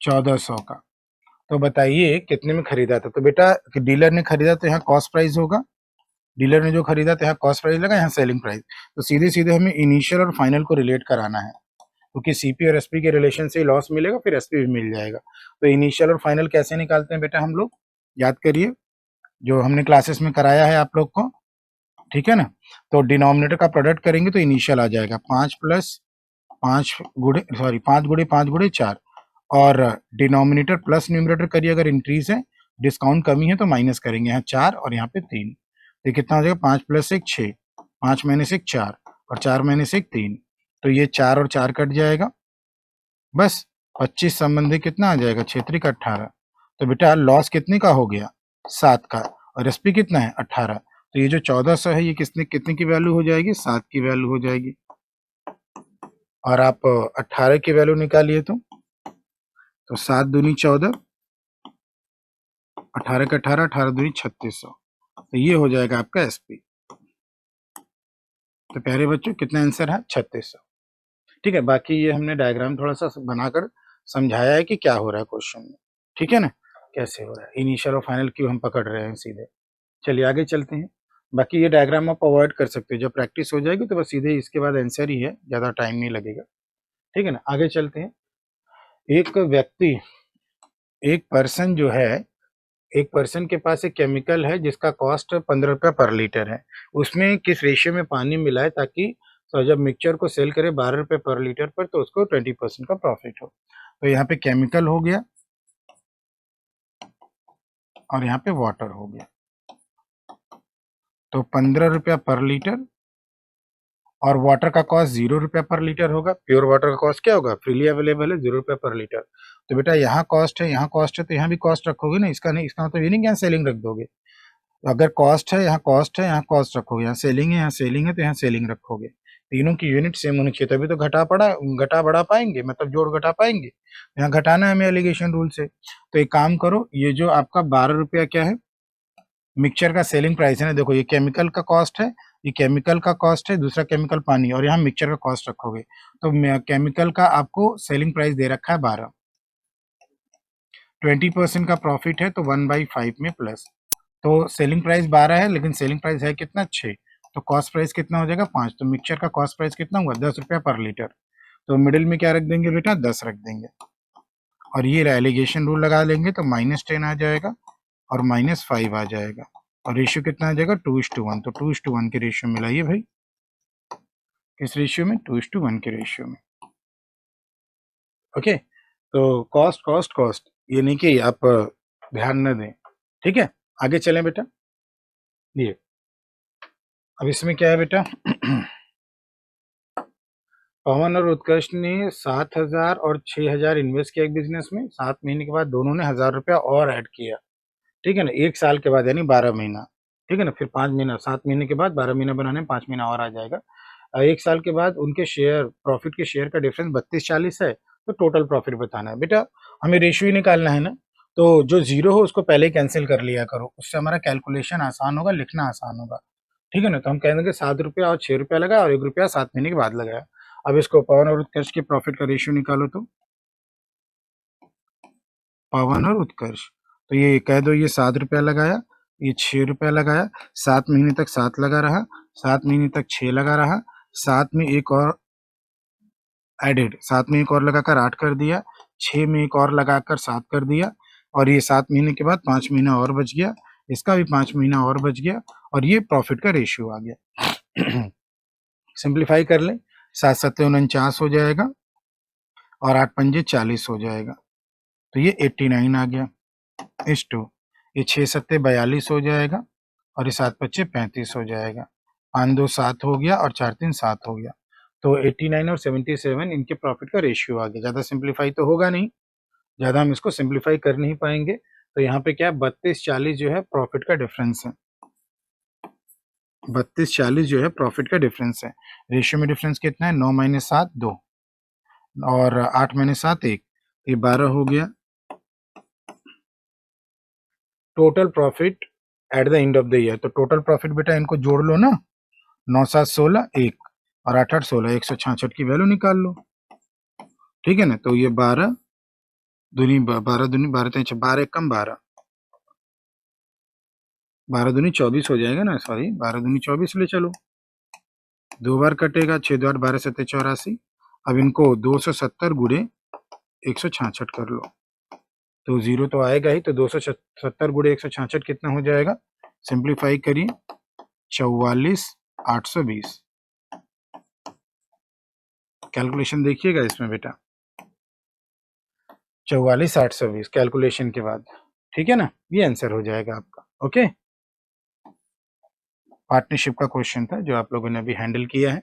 1400 का। तो बताइए कितने में खरीदा था। तो बेटा डीलर ने खरीदा तो यहाँ कॉस्ट प्राइस होगा, डीलर ने जो खरीदा तो यहाँ कॉस्ट प्राइस लगा, यहाँ सेलिंग प्राइस। तो सीधे सीधे हमें इनिशियल और फाइनल को रिलेट कराना है, क्योंकि सीपी और एसपी के रिलेशन से लॉस मिलेगा, फिर एसपी भी मिल जाएगा। तो इनिशियल और फाइनल कैसे निकालते हैं बेटा हम लोग, याद करिए जो हमने क्लासेस में कराया है आप लोग को, ठीक है ना। तो डिनोमिनेटर का प्रोडक्ट करेंगे तो इनिशियल आ जाएगा 5 प्लस 5 गुड़े 5 गुड़े 4, और डिनोमिनेटर प्लस न्यूमरेटर करिए अगर इंक्रीज है, डिस्काउंट कमी है तो माइनस करेंगे, यहाँ 4 और यहाँ पे 3। तो कितना हो जाएगा 5 प्लस 1 6, 5 माइनस 1 4, और 4 माइनस 1 3। तो ये 4 और 4 कट जाएगा, बस 25 संबंधी कितना आ जाएगा 6 का 18। तो बेटा लॉस कितने का हो गया 7 का, और एसपी कितना है 18। तो ये जो 1400 है ये कितने की वैल्यू हो जाएगी 7 की वैल्यू हो जाएगी। और आप 18 की वैल्यू निकालिए तो 7 दूनी 14, 18 का 18, 18 दूनी 3600। तो ये हो जाएगा आपका एसपी। तो प्यारे बच्चों कितना आंसर है 3600। ठीक है, बाकी ये हमने डायग्राम थोड़ा सा बनाकर समझाया है कि क्या हो रहा है क्वेश्चन में, ठीक है ना, कैसे हो रहा है, इनिशियल और फाइनल क्यों हम पकड़ रहे हैं सीधे। चलिए आगे चलते हैं। बाकी ये डायग्राम आप अवॉइड कर सकते हो, जब प्रैक्टिस हो जाएगी तो बस सीधे इसके बाद आंसर ही है, ज़्यादा टाइम नहीं लगेगा, ठीक है ना। आगे चलते हैं। एक व्यक्ति, एक पर्सन जो है, एक पर्सन के पास एक केमिकल है जिसका कॉस्ट 15 रुपया पर लीटर है। उसमें किस रेशियो में पानी मिलाए ताकि तो जब मिक्सचर को सेल करे 12 रुपये पर लीटर पर तो उसको 20% का प्रॉफिट हो। तो यहाँ पे केमिकल हो गया और यहाँ पे वाटर हो गया। तो 15 रुपया पर लीटर, और वाटर का कॉस्ट 0 रुपया पर लीटर होगा। प्योर वाटर का कॉस्ट क्या होगा, फ्रीली अवेलेबल है 0 रुपया पर लीटर। तो बेटा यहाँ कॉस्ट है, यहाँ कॉस्ट है, तो यहाँ भी कॉस्ट रखोगे ना, इसका नहीं, इसका मतलब ये नहीं कि यहाँ सेलिंग रख दोगे। तो अगर कॉस्ट है यहाँ कॉस्ट है, यहाँ कॉस्ट रखोगे, यहाँ सेलिंग है, यहाँ सेलिंग है, तो यहाँ सेलिंग रखोगे। तीनों की यूनिट सेम होनी चाहिए, तभी तो घटा बढ़ा पाएंगे, मतलब जोड़ घटा पाएंगे। यहाँ घटाना है हमें एलिगेशन रूल से। तो एक काम करो, ये जो आपका 12 रुपया क्या है मिक्सचर का सेलिंग प्राइस है ना, देखो ये केमिकल का कॉस्ट है, ये केमिकल का कॉस्ट है, दूसरा केमिकल पानी, और यहाँ मिक्सचर का कॉस्ट रखोगे। तो केमिकल का आपको सेलिंग प्राइस दे रखा है 12, 20% का प्रॉफिट है तो 1/5 में प्लस। तो सेलिंग प्राइस 12 है लेकिन सेलिंग प्राइस है कितना 6, तो कॉस्ट प्राइस कितना हो जाएगा 5। तो मिक्सचर का कॉस्ट प्राइस कितना हुआ 10 रुपया पर लीटर। तो मिडिल में क्या रख देंगे बेटा 10 रख देंगे, और ये एलिगेशन रूल लगा लेंगे तो -10 आ जाएगा और -5 आ जाएगा, और रेशियो कितना आ जाएगा 2:1। तो 2:1 के रेशियो में लाइए भाई, किस रेशियो में 2:1 के रेशियो में। ओके, तो कॉस्ट कॉस्ट कॉस्ट ये नहीं कि आप ध्यान न दें, ठीक है। आगे चलें बेटा। ये अब इसमें क्या है बेटा पवन और उत्कर्ष ने 7,000 और 6,000 इन्वेस्ट किया एक बिजनेस में। 7 महीने के बाद दोनों ने 1,000 रुपया और ऐड किया, ठीक है ना, 1 साल के बाद यानी 12 महीना, ठीक है ना। फिर 5 महीना, 7 महीने के बाद 12 महीना बनाने में 5 महीना और आ जाएगा। 1 साल के बाद उनके शेयर, प्रॉफिट के शेयर का डिफरेंस 32-40 है, तो टोटल प्रॉफिट बताना है बेटा। हमें रेशियो ही निकालना है ना, तो जो जीरो हो उसको पहले ही कैंसिल कर लिया करो, उससे हमारा कैलकुलेशन आसान होगा, लिखना आसान होगा, ठीक है ना। तो हम कह देंगे 7 रुपया और 6 रुपया लगा और 1 रुपया 7 महीने के बाद लगाया। अब इसको पवन और उत्कर्ष के प्रॉफिट का रेशियो निकालो, तो पवन और उत्कर्ष, तो ये कह दो ये 7 रुपया लगाया, ये 6 रुपया लगाया, 7 महीने तक 7 लगा रहा, 7 महीने तक 6 लगा रहा, 7 में एक और एडेड, 7 में एक और लगाकर 8 कर दिया, 6 में एक और लगाकर 7 कर दिया, और ये 7 महीने के बाद 5 महीना और बच गया, इसका भी 5 महीना और बच गया, और ये प्रॉफिट का रेशियो आ गया। सिंप्लीफाई कर लें, 7 सत्ते 49 हो जाएगा और 8 पंजे 40 हो जाएगा, तो ये 89 आ गया इस टू। ये 6 सत्ते 42 हो जाएगा और ये 7 पच्चे 35 हो जाएगा, 5 2 7 हो गया और 4 3 7 हो गया। तो 89 और 77 इनके प्रॉफिट का रेशियो आ गया। ज़्यादा सिंप्लीफाई तो होगा नहीं, ज़्यादा हम इसको सिंप्लीफाई कर नहीं पाएंगे। तो यहाँ पे क्या है 32-40 जो है प्रॉफिट का डिफरेंस है, 32-40 जो है प्रॉफिट का डिफरेंस है। रेशियो में डिफरेंस कितना है 9 - 7 2 और 8 - 7 1, ये 12 हो गया। Total profit at the end of the year, तो टोटल प्रॉफिट बेटा इनको जोड़ लो ना, 9 7 16 1 और 8 8 16, 166 की वैल्यू निकाल लो, ठीक है ना। तो ये 12 दूनी 12 दूनी 12 तेईस 12 कम 12 12 दूनी 24 हो जाएगा ना, सॉरी 12 दूनी 24 ले चलो, 2 बार कटेगा, 6 2 8 12 7 84। अब इनको 270 गुणे 166 कर लो, तो 0 तो आएगा ही, तो 270 गुणे 166 कितना हो जाएगा, सिंप्लीफाई करिए 44,820। कैलकुलेशन देखिएगा इसमें बेटा, 44,820 कैलकुलेशन के बाद, ठीक है ना, ये आंसर हो जाएगा आपका। ओके, पार्टनरशिप का क्वेश्चन था जो आप लोगों ने अभी हैंडल किया है।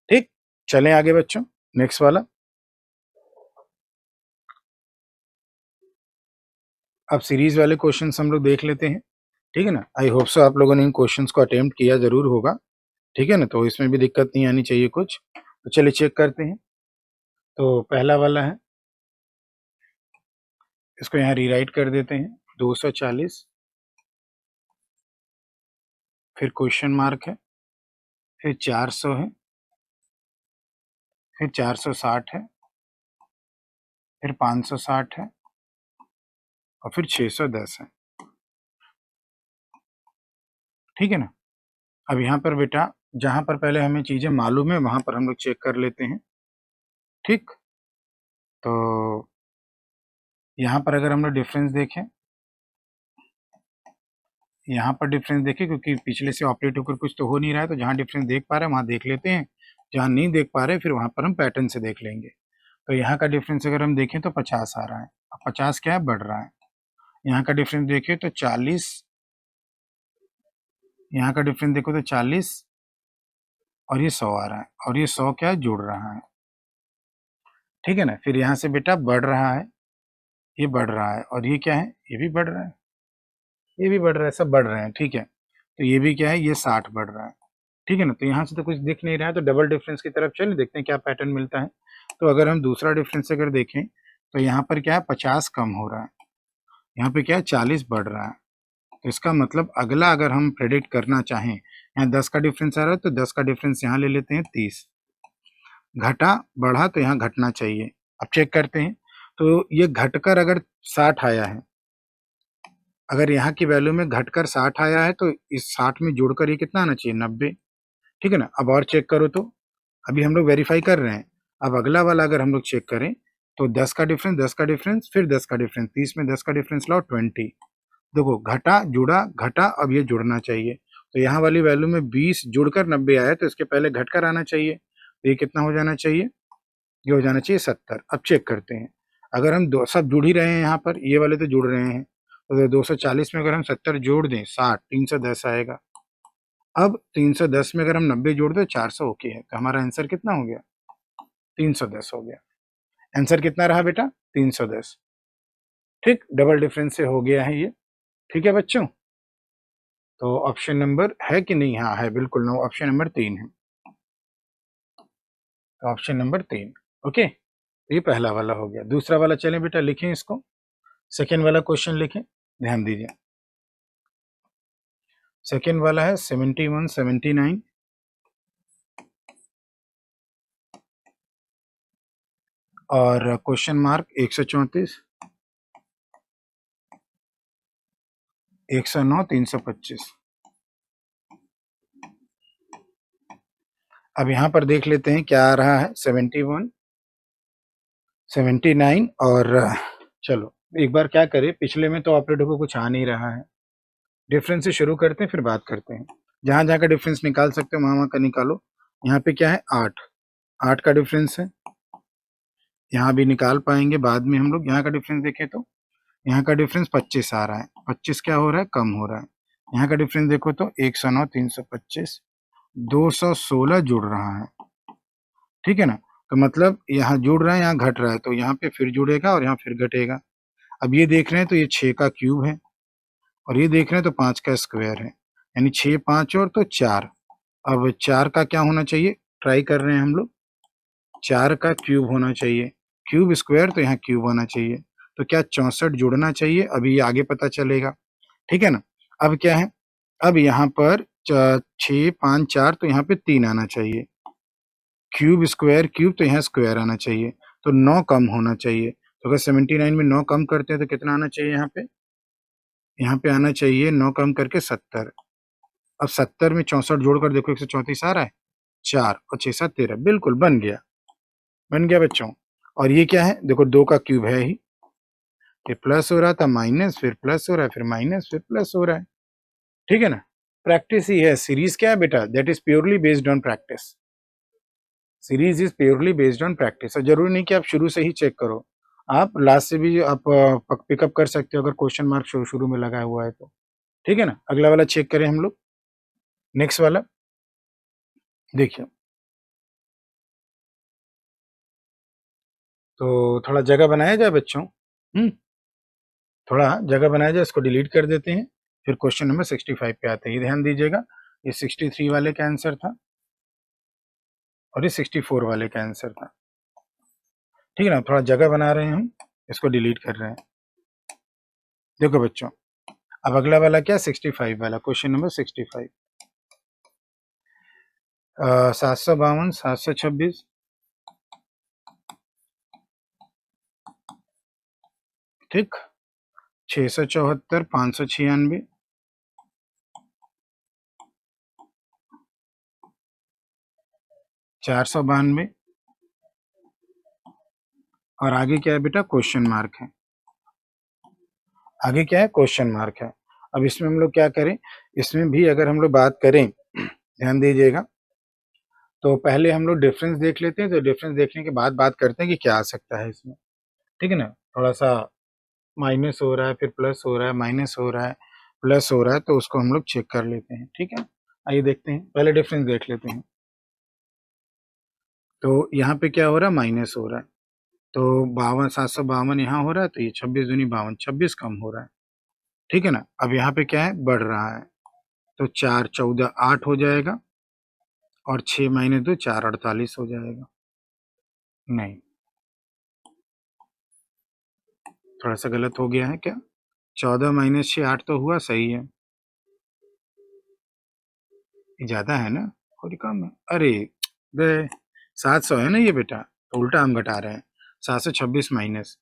ठीक, चलें आगे बच्चों, नेक्स्ट वाला। अब सीरीज वाले क्वेश्चंस हम लोग देख लेते हैं, ठीक है ना। आई होप सो आप लोगों ने इन क्वेश्चंस को अटेम्प्ट किया जरूर होगा, ठीक है ना, तो इसमें भी दिक्कत नहीं आनी चाहिए कुछ। तो चलिए चेक करते हैं। तो पहला वाला है, इसको यहाँ रीराइट कर देते हैं, 240, फिर क्वेश्चन मार्क है, फिर 400 है, फिर 460 है, फिर 560 है, और फिर 610 है, ठीक है ना। अब यहाँ पर बेटा जहां पर पहले हमें चीजें मालूम है वहां पर हम लोग चेक कर लेते हैं, ठीक। तो यहाँ पर अगर हम लोग डिफरेंस देखें, यहाँ पर डिफरेंस देखें, क्योंकि पिछले से ऑपरेट होकर कुछ तो हो नहीं रहा है, तो जहाँ डिफरेंस देख पा रहे हैं वहाँ देख लेते हैं, जहाँ नहीं देख पा रहे फिर वहाँ पर हम पैटर्न से देख लेंगे। तो यहाँ का डिफरेंस अगर हम देखें तो 50 आ रहा है, अब 50 क्या है, बढ़ रहा है। यहाँ का डिफरेंस देखें तो 40, यहाँ का डिफरेंस देखो तो 40, और ये 100 आ रहा है, और ये 100 क्या है, जुड़ रहा है, ठीक है ना। फिर यहाँ से बेटा बढ़ रहा है, ये बढ़ रहा है, और ये क्या है, ये भी बढ़ रहा है, ये भी बढ़ रहा है, सब बढ़ रहे हैं, ठीक है। तो ये भी क्या है, ये 60 बढ़ रहा है, ठीक है ना। तो यहाँ से तो कुछ दिख नहीं रहा है, तो डबल डिफरेंस की तरफ चलिए देखते हैं क्या पैटर्न मिलता है। तो अगर हम दूसरा डिफरेंस अगर देखें तो यहाँ पर क्या है, 50 कम हो रहा है, यहाँ पे क्या है, 40 बढ़ रहा है। तो इसका मतलब अगला अगर हम प्रेडिक्ट करना चाहें, यहाँ 10 का डिफरेंस आ रहा है तो 10 का डिफरेंस यहाँ ले लेते हैं 30, घटा बढ़ा तो यहाँ घटना चाहिए। अब चेक करते हैं, तो ये घटकर अगर 60 आया है, अगर यहाँ की वैल्यू में घटकर 60 आया है, तो इस 60 में जोड़कर ये कितना आना चाहिए, 90, ठीक है ना। अब और चेक करो, तो अभी हम लोग वेरीफाई कर रहे हैं। अब अगला वाला अगर हम लोग चेक करें तो 10 का डिफरेंस, 10 का डिफरेंस, फिर 10 का डिफरेंस, 30 में 10 का डिफरेंस लाओ 20, देखो घटा जुड़ा घटा, अब ये जुड़ना चाहिए। तो यहाँ वाली वैल्यू में 20 जुड़कर 90 आया, तो इसके पहले घटकर आना चाहिए, तो ये कितना हो जाना चाहिए, ये हो जाना चाहिए 70। अब चेक करते हैं, अगर हम दो सब जुड़ ही रहे हैं, यहाँ पर ये वाले तो जुड़ रहे हैं, तो 240 में अगर हम 70 जोड़ दें 60, 310 आएगा। अब 310 में अगर हम 90 जोड़ दें 400 ओके है, तो हमारा आंसर कितना हो गया, 310 हो गया। आंसर कितना रहा बेटा, 310, ठीक, डबल डिफरेंस से हो गया है ये, ठीक है बच्चों। तो ऑप्शन नंबर है कि नहीं, हाँ है, बिल्कुल नो, ऑप्शन नंबर 3 है, तो ऑप्शन नंबर 3, ओके। तो ये पहला वाला हो गया। दूसरा वाला चलें बेटा, लिखें इसको, सेकेंड वाला क्वेश्चन लिखें, ध्यान दीजिए। सेकेंड वाला है 71 79, और क्वेश्चन मार्क 134, 109 325। अब यहाँ पर देख लेते हैं क्या आ रहा है, 71 79, और चलो एक बार क्या करें, पिछले में तो ऑपरेटर को कुछ आ नहीं रहा है, डिफरेंस से शुरू करते हैं फिर बात करते हैं। जहां जहां का डिफरेंस निकाल सकते हो वहां वहां का निकालो। यहाँ पे क्या है, 8, 8 का डिफरेंस है, यहाँ भी निकाल पाएंगे बाद में हम लोग। यहाँ का डिफरेंस देखें तो यहाँ का डिफरेंस 25 आ रहा है, 25 क्या हो रहा है, कम हो रहा है। यहाँ का डिफरेंस देखो तो 109 325, 216 जुड़ रहा है, ठीक है ना। तो मतलब यहाँ जुड़ रहा है, यहाँ घट रहा है, तो यहाँ पे फिर जुड़ेगा और यहाँ फिर घटेगा। अब ये देख रहे हैं तो ये 6 का क्यूब है, और ये देख रहे हैं तो 5 का स्क्वायर है, यानी 6 5 और तो 4। अब 4 का क्या होना चाहिए, ट्राई कर रहे हैं हम लोग, 4 का क्यूब होना चाहिए, क्यूब स्क्वायर तो यहाँ क्यूब होना चाहिए, तो क्या 64 जुड़ना चाहिए, अभी ये आगे पता चलेगा, ठीक है ना। अब क्या है, अब यहाँ पर 6 5 4, तो यहाँ पे 3 आना चाहिए, क्यूब स्क्वायर क्यूब तो यहाँ स्क्वायर आना चाहिए, तो 9 कम होना चाहिए, तो अगर 79 में 9 कम करते हैं तो कितना आना चाहिए यहाँ पे? यहाँ पे आना चाहिए 9 कम करके 70। अब 70 में 64 जोड़कर देखो 134 आ रहा है, 4 और 6 7 13, बिल्कुल बन गया बच्चों। और ये क्या है? देखो 2 का क्यूब है ही, ये प्लस हो रहा था माइनस, फिर प्लस हो रहा है, फिर माइनस, फिर प्लस हो रहा है, ठीक है ना? प्रैक्टिस ही है। सीरीज क्या है बेटा? That is purely based on practice. Series is purely based on practice. और जरूरी नहीं कि आप शुरू से ही चेक करो, आप लास्ट से भी आप पिकअप कर सकते हो अगर क्वेश्चन मार्क शुरू में लगा हुआ है तो, ठीक है ना? अगला वाला चेक करें हम लोग, नेक्स्ट वाला देखिए। तो थोड़ा जगह बनाया जाए बच्चों, थोड़ा जगह बनाया जाए, इसको डिलीट कर देते हैं, फिर क्वेश्चन नंबर 65 पे आते हैं। ये ध्यान दीजिएगा, ये 63 वाले का आंसर था और ये 64 वाले का आंसर था, ठीक है ना? थोड़ा जगह बना रहे हैं हम, इसको डिलीट कर रहे हैं। देखो बच्चों, अब अगला वाला क्या? 65 वाला, क्वेश्चन नंबर 65। 752, 726, ठीक, 674, 596, 492 और आगे क्या है बेटा? क्वेश्चन मार्क है। आगे क्या है? क्वेश्चन मार्क है। अब इसमें हम लोग क्या करें? इसमें भी अगर हम लोग बात करें, ध्यान दीजिएगा, तो पहले हम लोग डिफरेंस देख लेते हैं, तो डिफरेंस देखने के बाद बात करते हैं कि क्या आ सकता है इसमें, ठीक है ना? थोड़ा सा माइनस हो रहा है, फिर प्लस हो रहा है, माइनस हो रहा है, प्लस हो रहा है, तो उसको हम लोग चेक कर लेते हैं, ठीक है? आइए देखते हैं, पहले डिफरेंस देख लेते हैं। तो यहाँ पे क्या हो रहा है? माइनस हो रहा है, तो 752 यहाँ हो रहा है, तो ये 26 दूनी 52, 26 कम हो रहा है, ठीक है ना? अब यहाँ पे क्या है? बढ़ रहा है, तो 4 14 8 हो जाएगा और 6 माइनस 2 4 48 हो जाएगा। नहीं, थोड़ा सा गलत हो गया है क्या? 14 माइनस 6 8 तो हुआ, सही है, ये ज्यादा है ना, थोड़ी कम है। अरे गए, 700 है ना ये बेटा, तो उल्टा हम घटा रहे हैं। 726 माइनस,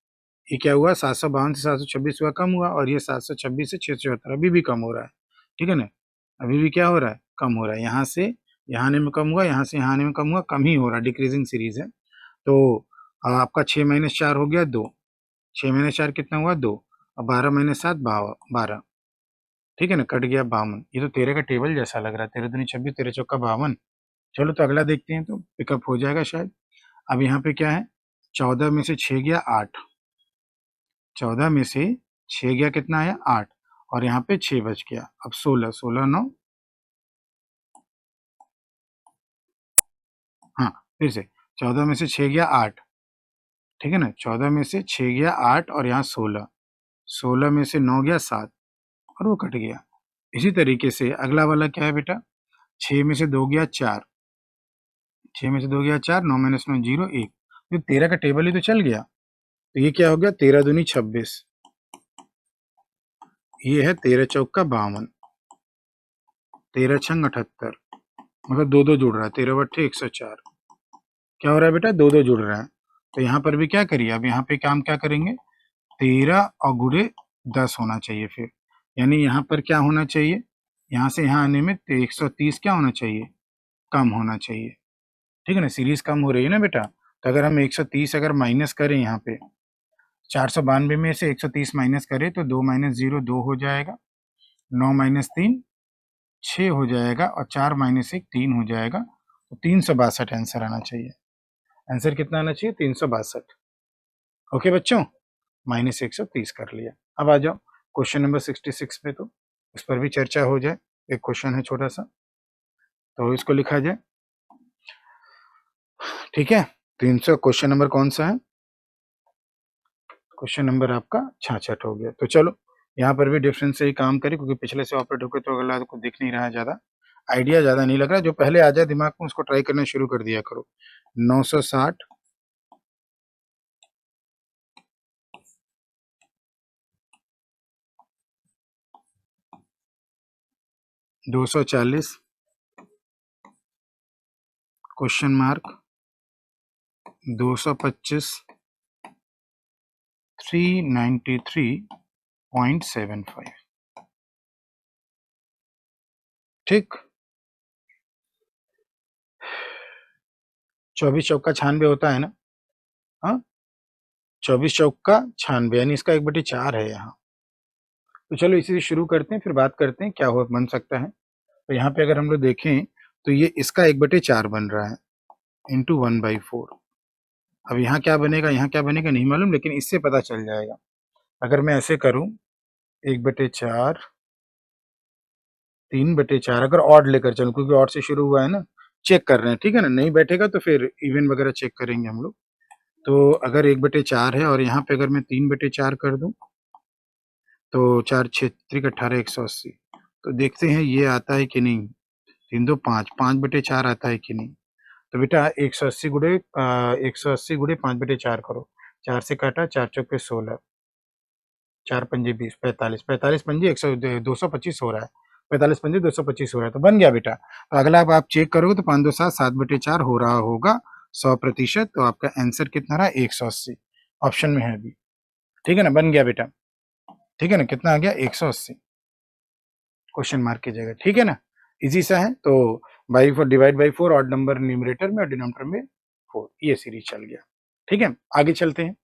ये क्या हुआ? 752 से 726 हुआ, कम हुआ, और ये 726 से 674 अभी भी कम हो रहा है, ठीक है ना? अभी भी क्या हो रहा है? कम हो रहा है। यहाँ से यहाँ आने में कम हुआ, यहाँ से यहाँ आने में कम हुआ, कम ही हो रहा है, डिक्रीजिंग सीरीज है। तो आपका 6 माइनस 4 हो गया 2, 6 माइनस 4 कितना हुआ? 2, और 12 माइनस 7 12, ठीक है ना? कट गया 52। ये तो 13 का टेबल जैसा लग रहा है, 13 दूनी 26, 13 चौका 52। चलो तो अगला देखते हैं, तो पिकअप हो जाएगा शायद। अब यहाँ पे क्या है? 14 में से 6 गया 8, 14 में से 6 गया, कितना आया? 8, और यहाँ पे 6 बच गया। अब 16, 16 9, हाँ फिर से 14 में से 6 गया 8, ठीक है ना? 14 में से 6 गया 8 और यहाँ 16, 16 में से 9 गया 7 और वो कट गया। इसी तरीके से अगला वाला क्या है बेटा? 6 में से 2 गया 4, 6 में से 2 गया 4, 9 माइनस 9 0 1, तो 13 का टेबल ही तो चल गया। तो ये क्या हो गया? 13 दूनी 26, ये है 13 चौका 52, 13 छंग 78, मतलब दो दो जुड़ रहा है, 13 बट्ठे 104। क्या हो रहा है बेटा? दो दो जुड़ रहा है। तो यहाँ पर भी क्या करिए, अब यहाँ पे काम क्या करेंगे? 13 और गुणे 10 होना चाहिए फिर, यानी यहाँ पर क्या होना चाहिए? यहाँ से यहाँ आने में 130 क्या होना चाहिए? कम होना चाहिए, ठीक है ना? सीरीज कम हो रही है ना बेटा, तो अगर हम 130 अगर माइनस करें यहाँ पे, 492 में से 130 माइनस करें तो 2 माइनस 0 2 हो जाएगा, 9 माइनस 3 6 हो जाएगा, और 4 माइनस 1 3 हो जाएगा, तो 362 आंसर आना चाहिए। आंसर कितना आना चाहिए? 362। ओके बच्चों, माइनस 130 कर लिया। अब आ जाओ क्वेश्चन नंबर 66 पे, तो उस पर भी चर्चा हो जाए। एक क्वेश्चन है छोटा सा, तो इसको लिखा जाए, ठीक है? 300 क्वेश्चन नंबर कौन सा है? क्वेश्चन नंबर आपका 66 हो गया। तो चलो यहाँ पर भी डिफरेंस से ही काम करें, क्योंकि पिछले से ऑपरेट होकर तो अगला को दिख नहीं रहा है, ज़्यादा आइडिया ज़्यादा नहीं लग रहा। जो पहले आ जाए दिमाग में उसको ट्राई करना शुरू कर दिया करो। 960, 240, क्वेश्चन मार्क, 225, 393.75। ठीक, 24 चौका 96 होता है ना। हाँ, 24 चौका 96 यानी इसका 1/4 है यहाँ। तो चलो इसी से शुरू करते हैं, फिर बात करते हैं क्या हो बन सकता है। तो यहाँ पे अगर हम लोग देखें तो ये इसका 1/4 बन रहा है इंटू 1/4। अब यहाँ क्या बनेगा, यहाँ क्या बनेगा नहीं मालूम, लेकिन इससे पता चल जाएगा। अगर मैं ऐसे करूं 1/4 3/4, अगर ऑड लेकर चलूं क्योंकि ऑड से शुरू हुआ है ना, चेक कर रहे हैं, ठीक है ना, नहीं बैठेगा तो फिर इवन वगैरह चेक करेंगे हम लोग। तो अगर 1/4 है और यहाँ पे अगर मैं 3/4 कर दूं तो 4 6 3 18 180। तो देखते हैं ये आता है कि नहीं। 3 2 5 5/4 आता है कि नहीं। तो बेटा 180 गुड़े 180 गुड़े 5/4 करो। 4 से काटा, 4 चौके 16, 4 पंजे 20, 45, 45 पंजे 225 हो रहा है। 45 पंजे 225 हो रहा है, तो बन गया बेटा। तो अगला अब आप चेक करोगे तो 5 2 7 7/4 हो रहा होगा 100%। तो आपका आंसर कितना रहा 180, ऑप्शन में है अभी। ठीक है ना, बन गया बेटा। ठीक है ना, कितना आ गया 180, क्वेश्चन मार्क की जगह। ठीक है ना, इजी सा है। तो by 4 divide by 4, odd number numerator में और डिनोमिनेटर में 4, ये सीरीज चल गया। ठीक है, आगे चलते हैं।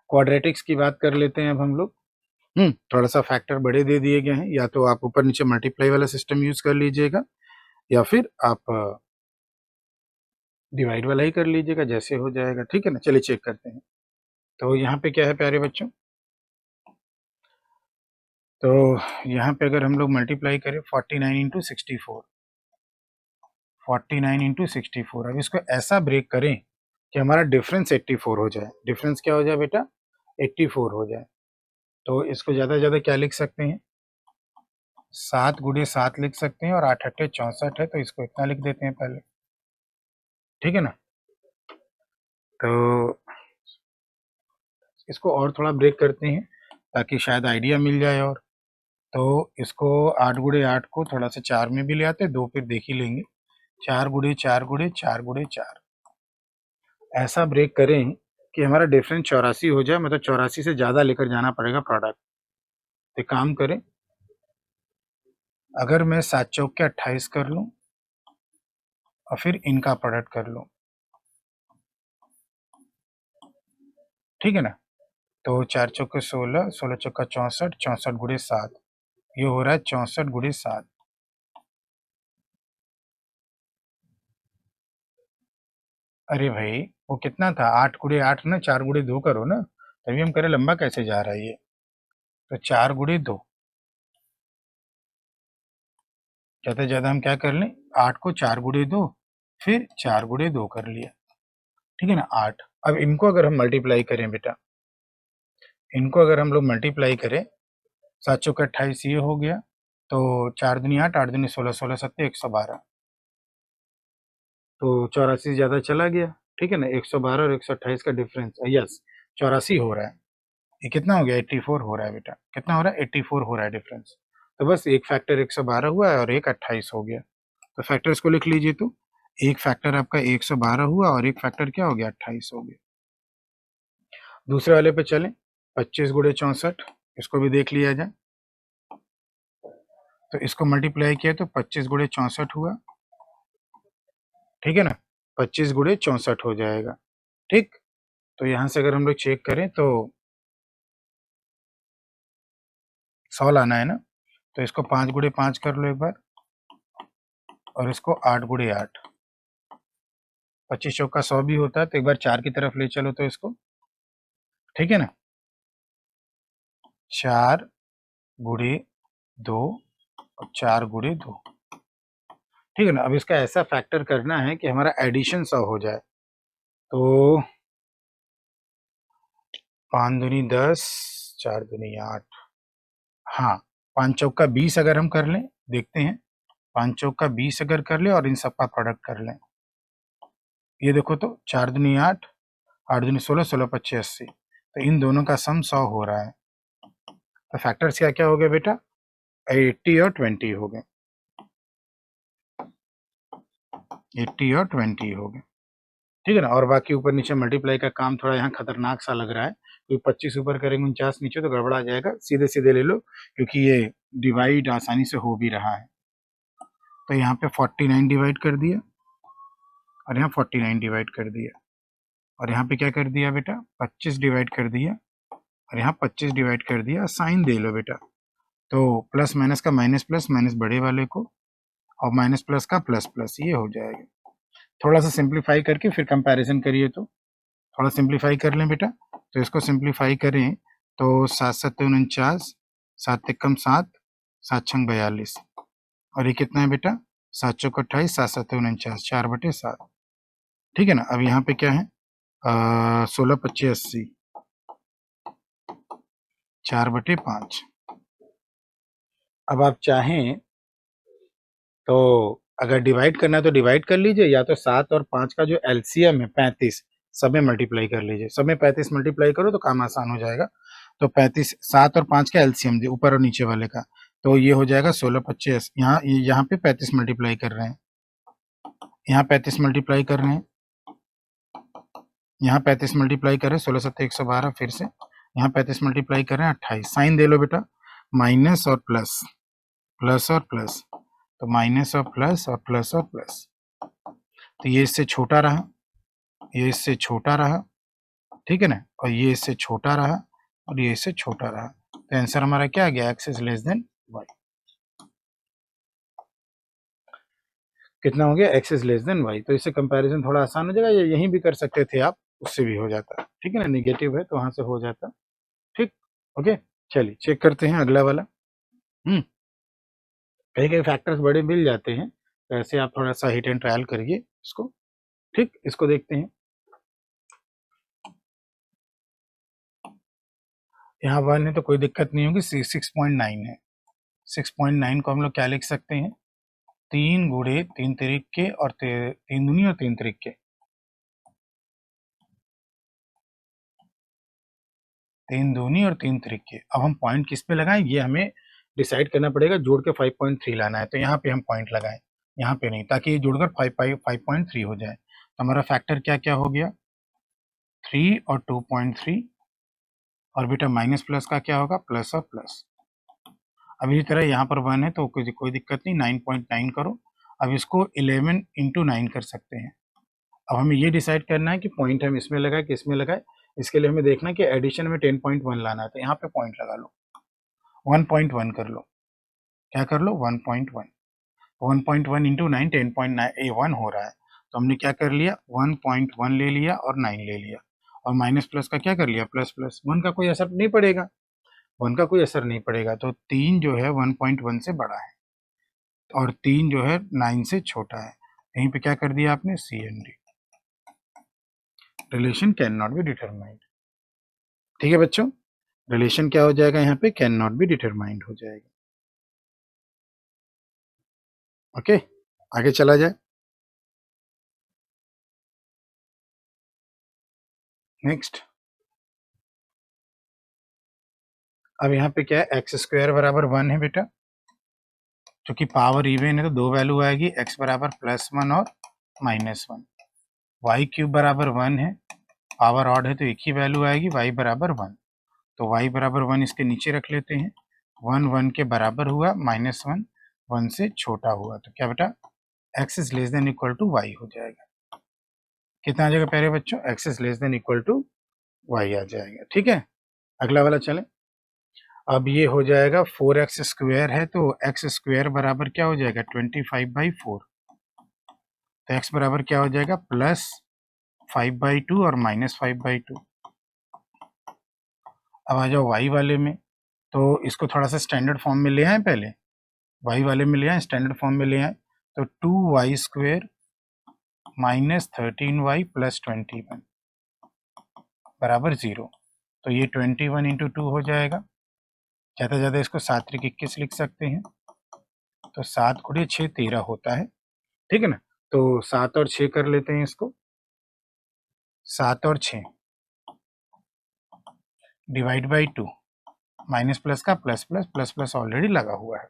क्वाड्रेटिक्स की बात कर लेते हैं अब हम लोग। थोड़ा सा फैक्टर बड़े दे दिए गए हैं, या तो आप ऊपर नीचे मल्टीप्लाई वाला सिस्टम यूज कर लीजिएगा या फिर आप डिवाइड वाला ही कर लीजिएगा, जैसे हो जाएगा। ठीक है ना, चलिए चेक करते हैं। तो यहाँ पे क्या है प्यारे बच्चों, तो यहाँ पे अगर हम लोग मल्टीप्लाई करें 49 इंटू 64, 49 इंटू 64, अब इसको ऐसा ब्रेक करें कि हमारा डिफरेंस 84 हो जाए। डिफरेंस क्या हो जाए बेटा, 84 हो जाए। तो इसको ज़्यादा से ज़्यादा क्या लिख सकते हैं, 7 गुणे 7 लिख सकते हैं, और 8 अट्ठे 64 है, तो इसको इतना लिख देते हैं पहले। ठीक है ना, तो इसको और थोड़ा ब्रेक करते हैं ताकि शायद आइडिया मिल जाए। और तो इसको 8 गुणे 8 को थोड़ा सा 4 में भी ले आते, 2 फिर देख ही लेंगे। 4 गुणे 4 गुणे 4 गुणे 4, ऐसा ब्रेक करें कि हमारा डिफरेंस 84 हो जाए, मतलब 84 से ज़्यादा लेकर जाना पड़ेगा प्रोडक्ट। एक काम करें, अगर मैं 7 चौक के 28 कर लूँ और फिर इनका प्रोडक्ट कर लूँ, ठीक है ना, तो 4 चौके 16, 16 चौका 64, 64 गुणे 7, ये हो रहा है 64 गुणे 7। अरे भाई वो कितना था, 8 गुणे 8 ना, 4 गुणे 2 करो ना, तभी हम करें लंबा कैसे जा रहा है ये। तो 4 गुणे 2, ज़्यादा से ज़्यादा हम क्या कर लें, 8 को 4 गुणे 2, फिर 4 गुणे 2 कर लिया। ठीक है ना, 8। अब इनको अगर हम मल्टीप्लाई करें बेटा, इनको अगर हम लोग मल्टीप्लाई करें, 7 चौके 28 ये हो गया, तो 4 दूनी 8, 8 दूनी 16, 16 सत्ते 112, तो 84 से ज़्यादा चला गया। ठीक है ना, 112 और 128 का डिफरेंस, यस 84 हो रहा है। ये कितना हो गया, 84 हो रहा है बेटा। कितना हो रहा है, 84 हो रहा है डिफरेंस। तो बस एक फैक्टर 112 हुआ है और एक 28 हो गया। तो फैक्टर्स को लिख लीजिए। तो एक फैक्टर आपका 112 हुआ और एक फैक्टर क्या हो गया, 28 हो गया। दूसरे वाले पे चलें, 25 गुणे 64, इसको भी देख लिया जाए। तो इसको मल्टीप्लाई किया तो 25 गुणे 64 हुआ। ठीक है ना, 25 गुणे 64 हो जाएगा। ठीक, तो यहाँ से अगर हम लोग चेक करें तो 100 लाना है ना, तो इसको 5 गुणे 5 कर लो एक बार, और इसको 8 गुणे 8, 25 चौका 100 भी होता है, तो एक बार 4 की तरफ ले चलो तो इसको। ठीक है ना, 4 गुणे 2 और 4 गुणे 2। ठीक है ना, अब इसका ऐसा फैक्टर करना है कि हमारा एडिशन 100 हो जाए। तो 5 दूनी 10, 4 दूनी 8, हाँ 5 चौका 20 अगर हम कर लें, देखते हैं 5 चौका 20 अगर कर लें और इन सब का प्रोडक्ट कर लें, ये देखो तो 4 दूनी 8, 8 दूनी 16, 16 पच्चीस 80, तो इन दोनों का सम 100 हो रहा है। तो फैक्टर्स क्या क्या हो गया बेटा, 80 और 20 हो गए, 80 और 20 हो गए। ठीक है ना। और बाकी ऊपर नीचे मल्टीप्लाई का काम थोड़ा यहाँ खतरनाक सा लग रहा है, क्योंकि 25 ऊपर करेंगे 49 नीचे तो गड़बड़ा जाएगा। सीधे सीधे ले लो, क्योंकि ये डिवाइड आसानी से हो भी रहा है। तो यहाँ पे 49 डिवाइड कर दिया और यहाँ 49 डिवाइड कर दिया, और यहाँ पे क्या कर दिया बेटा, 25 डिवाइड कर दिया और यहाँ 25 डिवाइड कर दिया। साइन दे लो बेटा, तो प्लस माइनस का माइनस प्लस, माइनस बड़े वाले को, और माइनस प्लस का प्लस प्लस, ये हो जाएगा। थोड़ा सा सिंप्लीफाई करके फिर कंपैरिजन करिए, तो थोड़ा सिंप्लीफाई कर लें बेटा। तो इसको सिंप्लीफाई करें तो 7 7 49, 7 एकम 7, 7 छंग 42, और ये कितना है बेटा, 7 चौक 28, 7 7 49, 4/7। ठीक है ना। अब यहाँ पे क्या है, 16 25 80, 4/5। अब आप चाहें तो अगर डिवाइड करना है तो डिवाइड कर लीजिए, या तो 7 और 5 का जो एलसीएम है 35, सब में मल्टीप्लाई कर लीजिए। सब में 35 मल्टीप्लाई करो तो काम आसान हो जाएगा। तो 35, 7 और 5 का एलसीएम ऊपर और नीचे वाले का, तो ये हो जाएगा 16 25। यहाँ पे 35 मल्टीप्लाई कर रहे हैं, यहाँ 35 मल्टीप्लाई कर रहे हैं, यहाँ 35 मल्टीप्लाई करें, 16 7 112, फिर से यहाँ 35 मल्टीप्लाई करें 28। साइन दे लो बेटा, माइनस और प्लस, प्लस और प्लस, तो माइनस और प्लस और प्लस और प्लस। तो ये इससे छोटा रहा, ये इससे छोटा रहा, ठीक है ना, और ये इससे छोटा रहा और ये इससे छोटा रहा। तो आंसर हमारा क्या आ गया, X is less than Y. कितना हो गया, X is less than Y. तो इससे कंपैरिजन थोड़ा आसान हो जाएगा, या यहीं भी कर सकते थे आप, उससे भी हो जाता। ठीक है ना, निगेटिव है तो वहां से हो जाता। ठीक, ओके। चलिए चेक करते हैं अगला वाला। कई कई फैक्टर्स बड़े मिल जाते हैं, तो ऐसे आप थोड़ा सा हिट एंड ट्रायल करिए इसको। ठीक, इसको देखते हैं। यहाँ 1 है तो कोई दिक्कत नहीं होगी, 6.9 है। 6.9 को हम लोग क्या लिख सकते हैं, 3 गुणे 3 तिरिक्के और 3 दूनी और 3 तिरिक्के, 3 दूनी और 3 तिरिक्के। अब हम पॉइंट किस पे लगाएं, ये हमें डिसाइड करना पड़ेगा। जोड़ के 5.3 लाना है, तो यहाँ पे हम पॉइंट लगाएं, यहाँ पे नहीं, ताकि ये जुड़कर 5.3 हो जाए। तो हमारा फैक्टर क्या क्या हो गया, 3 और 2.3, और बेटा माइनस प्लस का क्या होगा, प्लस और प्लस। अब इसी तरह यहाँ पर 1 है तो कोई दिक्कत नहीं, 9.9 करो। अब इसको 11 इंटू 9 कर सकते हैं। अब हमें ये डिसाइड करना है कि पॉइंट हम इसमें लगाए कि इसमें लगाए। इसके लिए हमें देखना है कि एडिशन में 10.1 लाना है, तो यहाँ पे पॉइंट लगा लो, 1.1 कर लो। क्या कर लो, 1.1। 1.1 इंटू 9, 10.1 हो रहा है। तो हमने क्या कर लिया, 1.1 ले लिया और 9 ले लिया, और माइनस प्लस का क्या कर लिया, प्लस प्लस। 1 का कोई असर नहीं पड़ेगा, 1 का कोई असर नहीं पड़ेगा। तो 3 जो है 1.1 से बड़ा है, और 3 जो है 9 से छोटा है। यहीं पे क्या कर दिया आपने, C and D, relation can not be determined. ठीक है बच्चों, रिलेशन क्या हो जाएगा यहाँ पे, कैन नॉट बी डिटरमाइंड हो जाएगा। ओके, आगे चला जाए। नेक्स्ट, अब यहाँ पे क्या है, एक्स स्क्वायर बराबर 1 है बेटा। क्योंकि पावर इवन है तो 2 वैल्यू आएगी, एक्स बराबर +1 और -1। वाई क्यूब बराबर 1 है, पावर ऑड है तो एक ही वैल्यू आएगी, वाई बराबर 1। तो वाई बराबर 1 इसके नीचे रख लेते हैं। 1 1 के बराबर हुआ, -1 1 से छोटा हुआ, तो क्या बेटा, X is less than equal to Y हो जाएगा। कितना आ जाएगा प्यारे बच्चों, X is less than equal to Y आ जाएगा। ठीक है, अगला वाला चले। अब ये हो जाएगा 4x स्क्वायर है, तो एक्स स्क्वायर बराबर क्या हो जाएगा, 25/4। तो x बराबर क्या हो जाएगा, +5/2 और -5/2। अब आ जाओ y वाले में, तो इसको थोड़ा सा स्टैंडर्ड फॉर्म में ले आए, पहले y वाले में ले आए, स्टैंडर्ड फॉर्म में ले आए। तो 2y स्क्वायर -13y + 21 बराबर 0। तो ये 21 इंटू 2 हो जाएगा। ज़्यादा ज़्यादा इसको 7 त्रिक 21 लिख सकते हैं। तो 7 गुणे 6 13 होता है, ठीक है ना। तो 7 और 6 कर लेते हैं इसको, 7 और 6 डिवाइड बाई 2, माइनस प्लस का plus plus, plus plus already लगा हुआ है।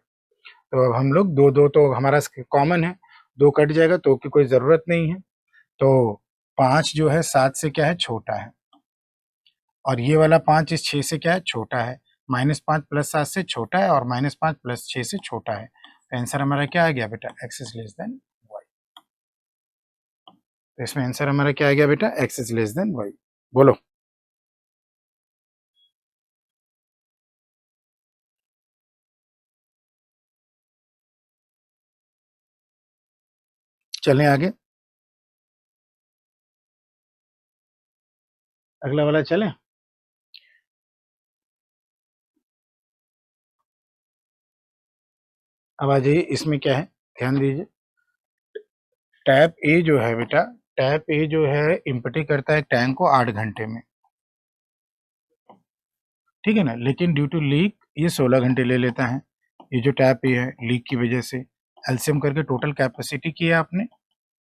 तो अब हम लोग 2 2 तो हमारा कॉमन है, 2 कट जाएगा तो की कोई ज़रूरत नहीं है। तो 5 जो है 7 से क्या है छोटा है, और ये वाला 5 इस 6 से क्या है छोटा है। -5 + 7 से छोटा है और -5 + 6 से छोटा है। तो आंसर हमारा क्या आ गया बेटा, x is less then y। तो इसमें आंसर हमारा क्या आ गया बेटा, x is less then y। बोलो। चलें आगे, अगला वाला चलें। अब आ जाइए, इसमें क्या है ध्यान दीजिए। टैप ए जो है बेटा, टैप ए जो है इम्पटी करता है टैंक को 8 घंटे में, ठीक है ना, लेकिन ड्यू टू लीक ये 16 घंटे ले लेता है। ये जो टैप ए है लीक की वजह से एलसीएम करके टोटल कैपेसिटी किया आपने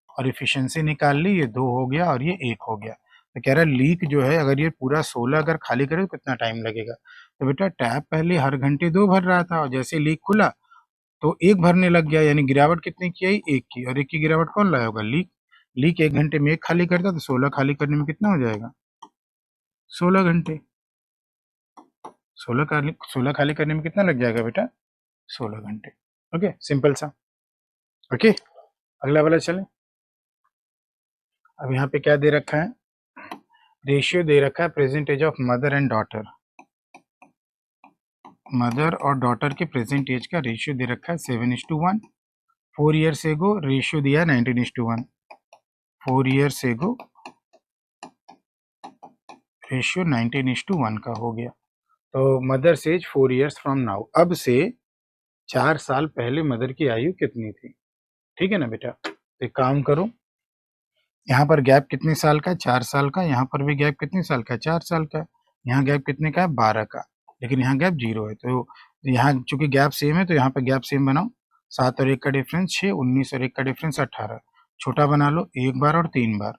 और एफिशिएंसी निकाल ली, ये 2 हो गया और ये 1 हो गया। तो कह रहा है लीक जो है अगर ये पूरा 16 अगर खाली करे तो कितना टाइम लगेगा। तो बेटा टैप पहले हर घंटे 2 भर रहा था और जैसे लीक खुला तो 1 भरने लग गया, यानी गिरावट कितनी की आई, 1 की, और 1 की गिरावट कौन लाया होगा, लीक। लीक 1 घंटे में 1 खाली करता तो 16 खाली करने में कितना हो जाएगा, 16 घंटे। 16 खाली करने में कितना लग जाएगा बेटा, 16 घंटे। ओके, सिंपल सा। ओके, अगला वाला चलें। अब यहाँ पे क्या दे रखा है, रेशियो दे रखा है present age of mother and daughter. Mother और डॉटर के प्रेजेंट एज का रेशियो दे रखा है 7:1। 4 ईयर्स एगो रेशियो दिया है 19:1। 4 ईयर्स एगो रेशियो 19:1 का हो गया। तो mother age 4 years from now, अब से 4 साल पहले मदर की आयु कितनी थी, ठीक है ना बेटा। तो एक काम करो, यहाँ पर गैप कितने साल का है, 4 साल का। यहाँ पर भी गैप कितने साल का है, 4 साल का। यहाँ गैप कितने का है, 12 का, लेकिन यहाँ गैप 0 है। तो यहाँ चूंकि गैप सेम है तो यहाँ पर गैप सेम बनाओ। 7 और 1 का डिफरेंस 6, 19 और 1 का डिफरेंस 18। छोटा बना लो 1 बार और 3 बार।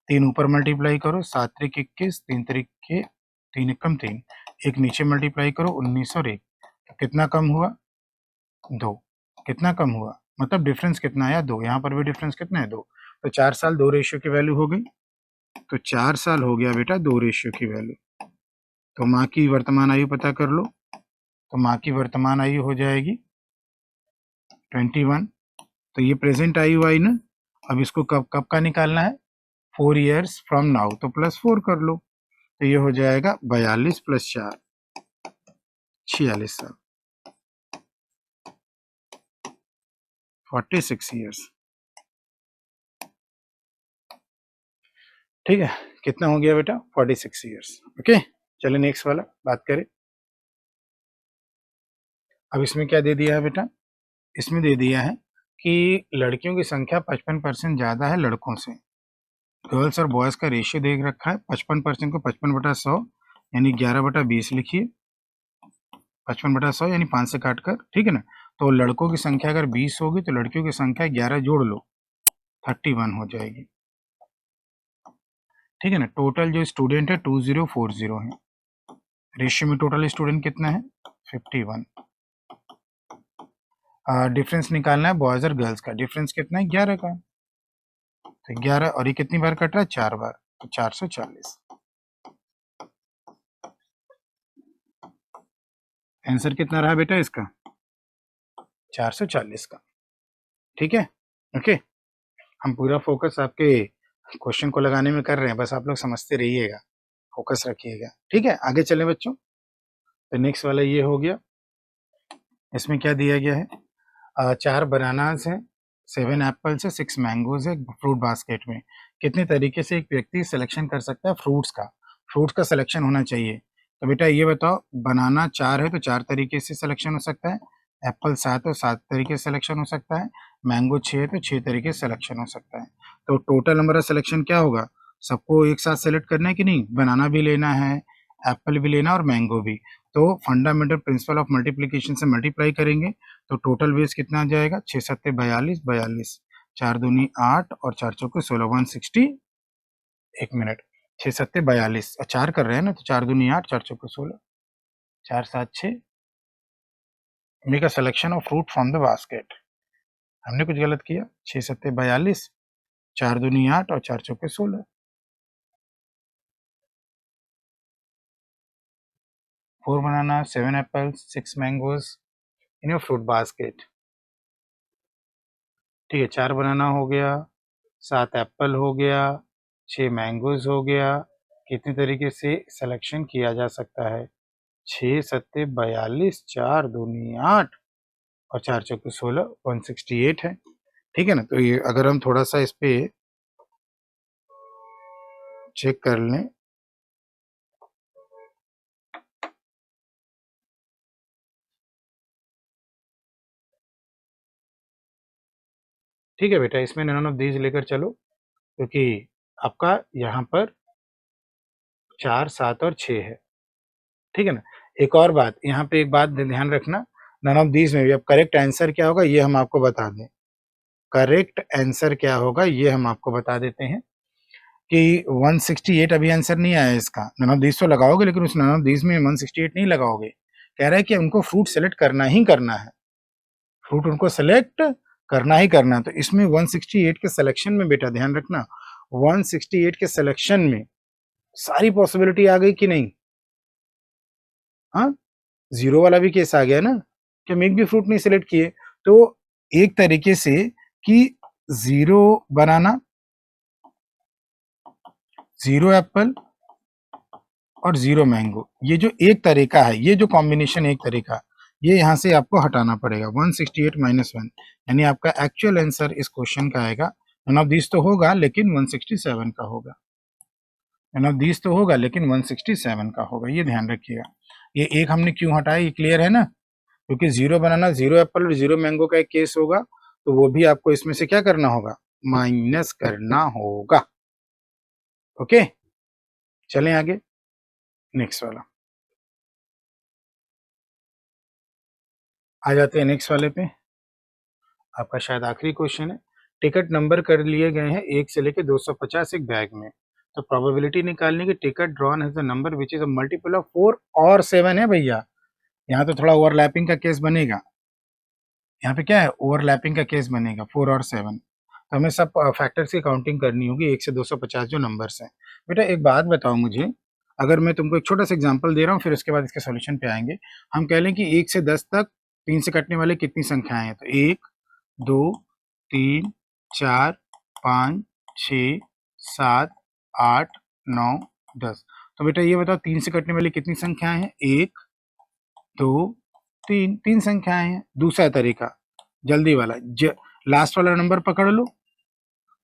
3 ऊपर मल्टीप्लाई करो, 7 त्रिक 21, 3 त्रिक के 3 एकम 3। 1 नीचे मल्टीप्लाई करो 19 और 1, तो कितना कम हुआ, 2। कितना कम हुआ मतलब डिफरेंस कितना आया, 2। यहाँ पर भी डिफरेंस कितना है, 2। तो 4 साल 2 रेशियो की वैल्यू हो गई। तो 4 साल हो गया बेटा 2 रेशियो की वैल्यू। तो माँ की वर्तमान आयु पता कर लो। तो माँ की वर्तमान आयु हो जाएगी 21। तो ये प्रेजेंट आयु आई ना। अब इसको कब कब का निकालना है, 4 ईयर्स फ्रॉम नाउ, तो +4 कर लो। तो ये हो जाएगा 42 + 4, 46 साल, 46 ईयर्स। ठीक है, कितना हो गया बेटा, 46 ईयर्स। ओके, चलिए नेक्स्ट वाला बात करें। अब इसमें क्या दे दिया है बेटा, इसमें दे दिया है कि लड़कियों की संख्या 55% ज़्यादा है लड़कों से। गर्ल्स और बॉयज़ का रेशियो देख रखा है, 55% को 55/100 यानी 11/20 लिखिए। 55/100 यानी 5 से काट कर, ठीक है ना। तो लड़कों की संख्या अगर 20 होगी तो लड़कियों की संख्या 11 जोड़ लो, 31 हो जाएगी, ठीक है ना। टोटल जो स्टूडेंट है 2040 है। रेशियो में टोटल स्टूडेंट कितना है, 51। डिफरेंस निकालना है बॉयज़ और गर्ल्स का, डिफरेंस कितना है, 11 का। तो 11 और ये कितनी बार कट रहा है, 4 बार, तो 440। आंसर कितना रहा बेटा इसका, 440 का, ठीक है। ओके, हम पूरा फोकस आपके क्वेश्चन को लगाने में कर रहे हैं, बस आप लोग समझते रहिएगा, फोकस रखिएगा, ठीक है। आगे चलें बच्चों। तो नेक्स्ट वाला ये हो गया। इसमें क्या दिया गया है, 4 बनानास हैं, 7 एप्पल्स है, 6 मैंगोज है फ्रूट बास्केट में। कितने तरीके से एक व्यक्ति सिलेक्शन कर सकता है फ्रूट्स का, फ्रूट्स का सिलेक्शन होना चाहिए। तो बेटा ये बताओ, बनाना 4 है तो 4 तरीके से सिलेक्शन हो सकता है, एप्पल 7 है तो 7 तरीके से सिलेक्शन हो सकता है, मैंगो 6 है तो 6 तरीके से सिलेक्शन हो सकता है। तो टोटल हमारा सिलेक्शन क्या होगा, सबको एक साथ सेलेक्ट करना है कि नहीं, बनाना भी लेना है, एप्पल भी लेना और मैंगो भी। तो फंडामेंटल प्रिंसिपल ऑफ मल्टीप्लिकेशन से मल्टीप्लाई करेंगे तो टोटल वेज कितना आ जाएगा, 6 7 42, 42, 4 दूनी 8 और 4 चौके 16, 160। एक मिनट, 6 7 42 और 4 कर रहे हैं ना, तो 4 दूनी 8, 4 चौके 16, 4 7 6। Make a selection of fruit from the basket. हमने कुछ गलत किया, 6 7 42, 4 दूनी 8 और 4 चौके 16। 4 बनाना, 7 apples, 6 mangoes in your fruit basket. ठीक है, 4 बनाना हो गया, 7 एप्पल हो गया, 6 मैंगोज हो गया। कितने तरीके से सिलेक्शन किया जा सकता है? 6 सत्ते 42, 4 दूनी 8 और 4 चौके 16, 168 है। ठीक है ना? तो ये अगर हम थोड़ा सा इस पे चेक कर लें, ठीक है बेटा, इसमें नन ऑफ दीज लेकर चलो, क्योंकि आपका यहाँ पर 4, 7 और 6 है। ठीक है ना? एक और बात, यहाँ पे एक बात ध्यान रखना, नन ऑफ दीज में भी अब करेक्ट आंसर क्या होगा ये हम आपको बता दें। करेक्ट आंसर क्या होगा ये हम आपको बता देते हैं कि 168 अभी आंसर नहीं आया इसका। नन ऑफ दीज तो लगाओगे, लेकिन उस नन ऑफ दीज में 168 नहीं लगाओगे। कह रहा है कि उनको फ्रूट सेलेक्ट करना ही करना है, फ्रूट उनको सेलेक्ट करना ही करना है। तो इसमें 168 के सिलेक्शन में बेटा ध्यान रखना, 168 के सिलेक्शन में सारी पॉसिबिलिटी आ गई कि नहीं? हाँ, जीरो वाला भी केस आ गया ना, कि हम एक भी फ्रूट नहीं सिलेक्ट किए। तो एक तरीके से कि 0 बनाना, 0 एप्पल और 0 मैंगो, ये जो एक तरीका है, ये जो कॉम्बिनेशन एक तरीका, ये यहाँ से आपको हटाना पड़ेगा। 168 माइनस 1 यानी आपका एक्चुअल आंसर इस क्वेश्चन का आएगा, नन ऑफ दिस तो होगा लेकिन 167 का होगा। नन ऑफ दिस तो होगा लेकिन 167 का होगा, ये ध्यान रखिएगा। ये एक हमने क्यों हटाया, ये क्लियर है ना? क्योंकि 0 बनाना, 0 एप्पल और 0 मैंगो का एक केस होगा, तो वो भी आपको इसमें से क्या करना होगा? माइनस करना होगा। ओके, चलें आगे, नेक्स्ट वाला आ जाते हैं। नेक्स्ट वाले पे आपका शायद आखिरी क्वेश्चन है। टिकट नंबर कर लिए गए हैं 1 से लेके 250 एक बैग में, तो प्रोबेबिलिटी निकालने की ticket drawn has the number which is a multiple of 4 और 7 है भैया। यहाँ तो थोड़ा ओवरलैपिंग का केस बनेगा, यहाँ पे क्या है, ओवरलैपिंग का केस बनेगा 4 और 7। तो हमें सब फैक्टर्स की काउंटिंग करनी होगी 1 से 250 जो नंबर्स हैं। बेटा एक बात बताओ मुझे, अगर मैं तुमको एक छोटा सा एग्जांपल दे रहा हूँ, फिर उसके बाद इसके सॉल्यूशन पे आएंगे। हम कह लें कि 1 से 10 तक 3 से कटने वाले कितनी संख्याएं हैं? तो 1, 2, 3, 4, 5, 6, 7, 8, 9, 10। तो बेटा ये बताओ 3 से कटने वाली कितनी संख्याएं हैं? 1, 2, 3, 3 संख्याएं हैं। दूसरा तरीका जल्दी वाला, लास्ट वाला नंबर पकड़ लो,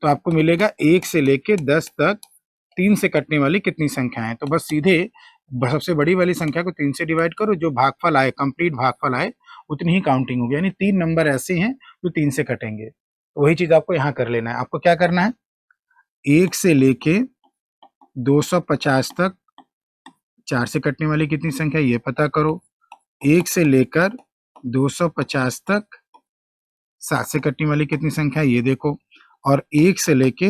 तो आपको मिलेगा 1 से लेके 10 तक 3 से कटने वाली कितनी संख्याएं हैं। तो बस सीधे सबसे बड़ी वाली संख्या को 3 से डिवाइड करो, जो भागफल आए, कंप्लीट भागफल आए, उतनी ही काउंटिंग होगी। यानी 3 नंबर ऐसे हैं जो 3 से कटेंगे। तो वही चीज आपको यहाँ कर लेना है। आपको क्या करना है, 1 से लेके 250 तक 4 से कटने वाली कितनी संख्या ये पता करो, 1 से लेकर 250 तक 7 से कटने वाली कितनी संख्या ये देखो, और 1 से लेके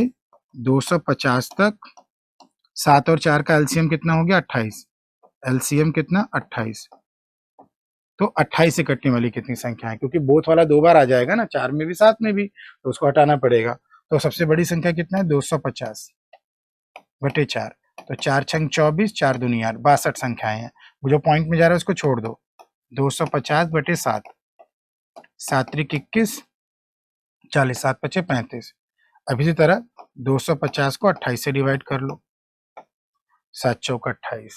250 तक 7 और 4 का एलसीएम कितना हो गया? 28। एलसीएम कितना? 28। तो 28 से कटने वाली कितनी संख्या है? क्योंकि बोथ वाला 2 बार आ जाएगा ना, 4 में भी 7 में भी, तो उसको हटाना पड़ेगा। तो सबसे बड़ी संख्या कितना है? 250 बटे 4। तो 4 छंग 24, 4 दूनी 8, 62 संख्याएं हैं। वो जो पॉइंट में जा रहा है उसको छोड़ दो। 250 बटे 7, 7 त्रिक 21, 40, 7 पचे 35। अब इसी तरह 250 को 28 से डिवाइड कर लो, 7 चौक 28,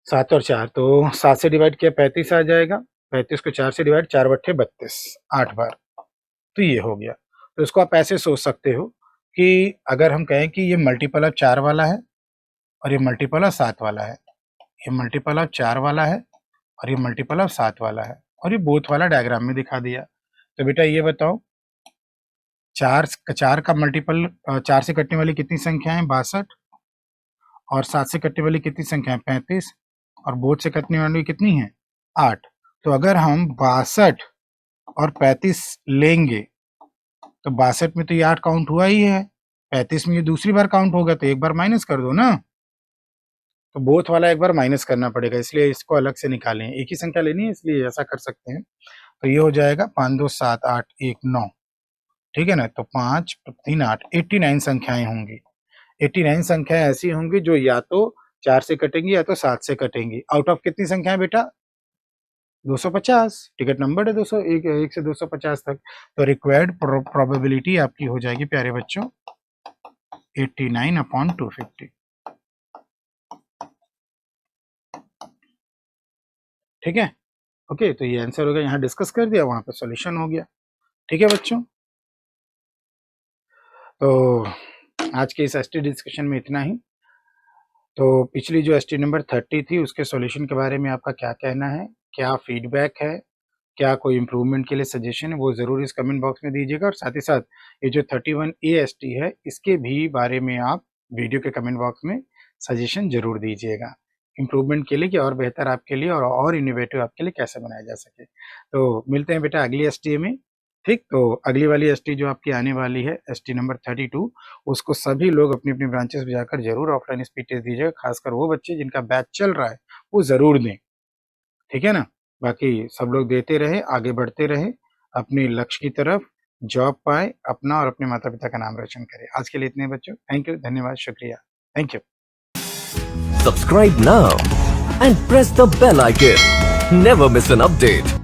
7 और 4, तो 7 से डिवाइड किया 35 आ जाएगा, 35 को 4 से डिवाइड, 4 बट्ठे 32, 8 बार। तो ये हो गया। तो इसको आप ऐसे सोच सकते हो कि अगर हम कहें कि ये मल्टीपल ऑफ 4 वाला है और ये मल्टीपल ऑफ 7 वाला है, ये मल्टीपल ऑफ 4 वाला है और ये मल्टीपल ऑफ 7 वाला है, और ये बोथ वाला डायग्राम में दिखा दिया। तो बेटा ये बताओ, 4 का मल्टीपल, 4 से कटने वाली कितनी संख्या है? 62, और 7 से कटने वाली कितनी संख्या है? 35, और बोथ से कटने वाली कितनी है? 8। तो अगर हम 62 और 35 लेंगे, तो 62 में तो ये 8 काउंट हुआ ही है, 35 में ये दूसरी बार काउंट होगा, तो एक बार माइनस कर दो ना। तो बोथ वाला एक बार माइनस करना पड़ेगा, इसलिए इसको अलग से निकालें। एक ही संख्या लेनी है इसलिए ऐसा कर सकते हैं। तो ये हो जाएगा 5 2 7 8 1 9। ठीक है ना। तो 5 3 8 89 संख्याएं होंगी। 89 संख्याएं ऐसी होंगी जो या तो 4 से कटेंगी या तो 7 से कटेंगी। आउट ऑफ कितनी संख्याएं बेटा? 250। टिकट नंबर है 200, 1 से 250 तक। तो रिक्वायर्ड प्रोबेबिलिटी आपकी हो जाएगी प्यारे बच्चों 89/250। ठीक है, ओके। तो ये आंसर हो गया, यहाँ डिस्कस कर दिया, वहां पे सॉल्यूशन हो गया। ठीक है बच्चों, तो आज के इस एसटी डिस्कशन में इतना ही। तो पिछली जो एसटी नंबर 30 थी उसके सॉल्यूशन के बारे में आपका क्या कहना है, क्या फीडबैक है, क्या कोई इम्प्रूवमेंट के लिए सजेशन है, वो ज़रूर इस कमेंट बॉक्स में दीजिएगा। और साथ ही साथ ये जो 31A एसटी है इसके भी बारे में आप वीडियो के कमेंट बॉक्स में सजेशन जरूर दीजिएगा इम्प्रूवमेंट के लिए, कि और बेहतर आपके लिए और इनोवेटिव आपके लिए कैसे बनाया जा सके। तो मिलते हैं बेटा अगली एसटी में। ठीक, तो अगली वाली एसटी जो आपकी आने वाली है एसटी नंबर 32, उसको सभी लोग अपनी अपनी ब्रांचेस में जाकर जरूर ऑफलाइन स्पीड टेस्ट दीजिएगा। खासकर वो बच्चे जिनका बैच चल रहा है वो जरूर दें। ठीक है ना, बाकी सब लोग देते रहे, आगे बढ़ते रहे, अपने लक्ष्य की तरफ जॉब पाए, अपना और अपने माता पिता का नाम रोशन करें। आज के लिए इतने बच्चों, थैंक यू, धन्यवाद, शुक्रिया, thank you. Subscribe now and press the bell icon. Never miss an update.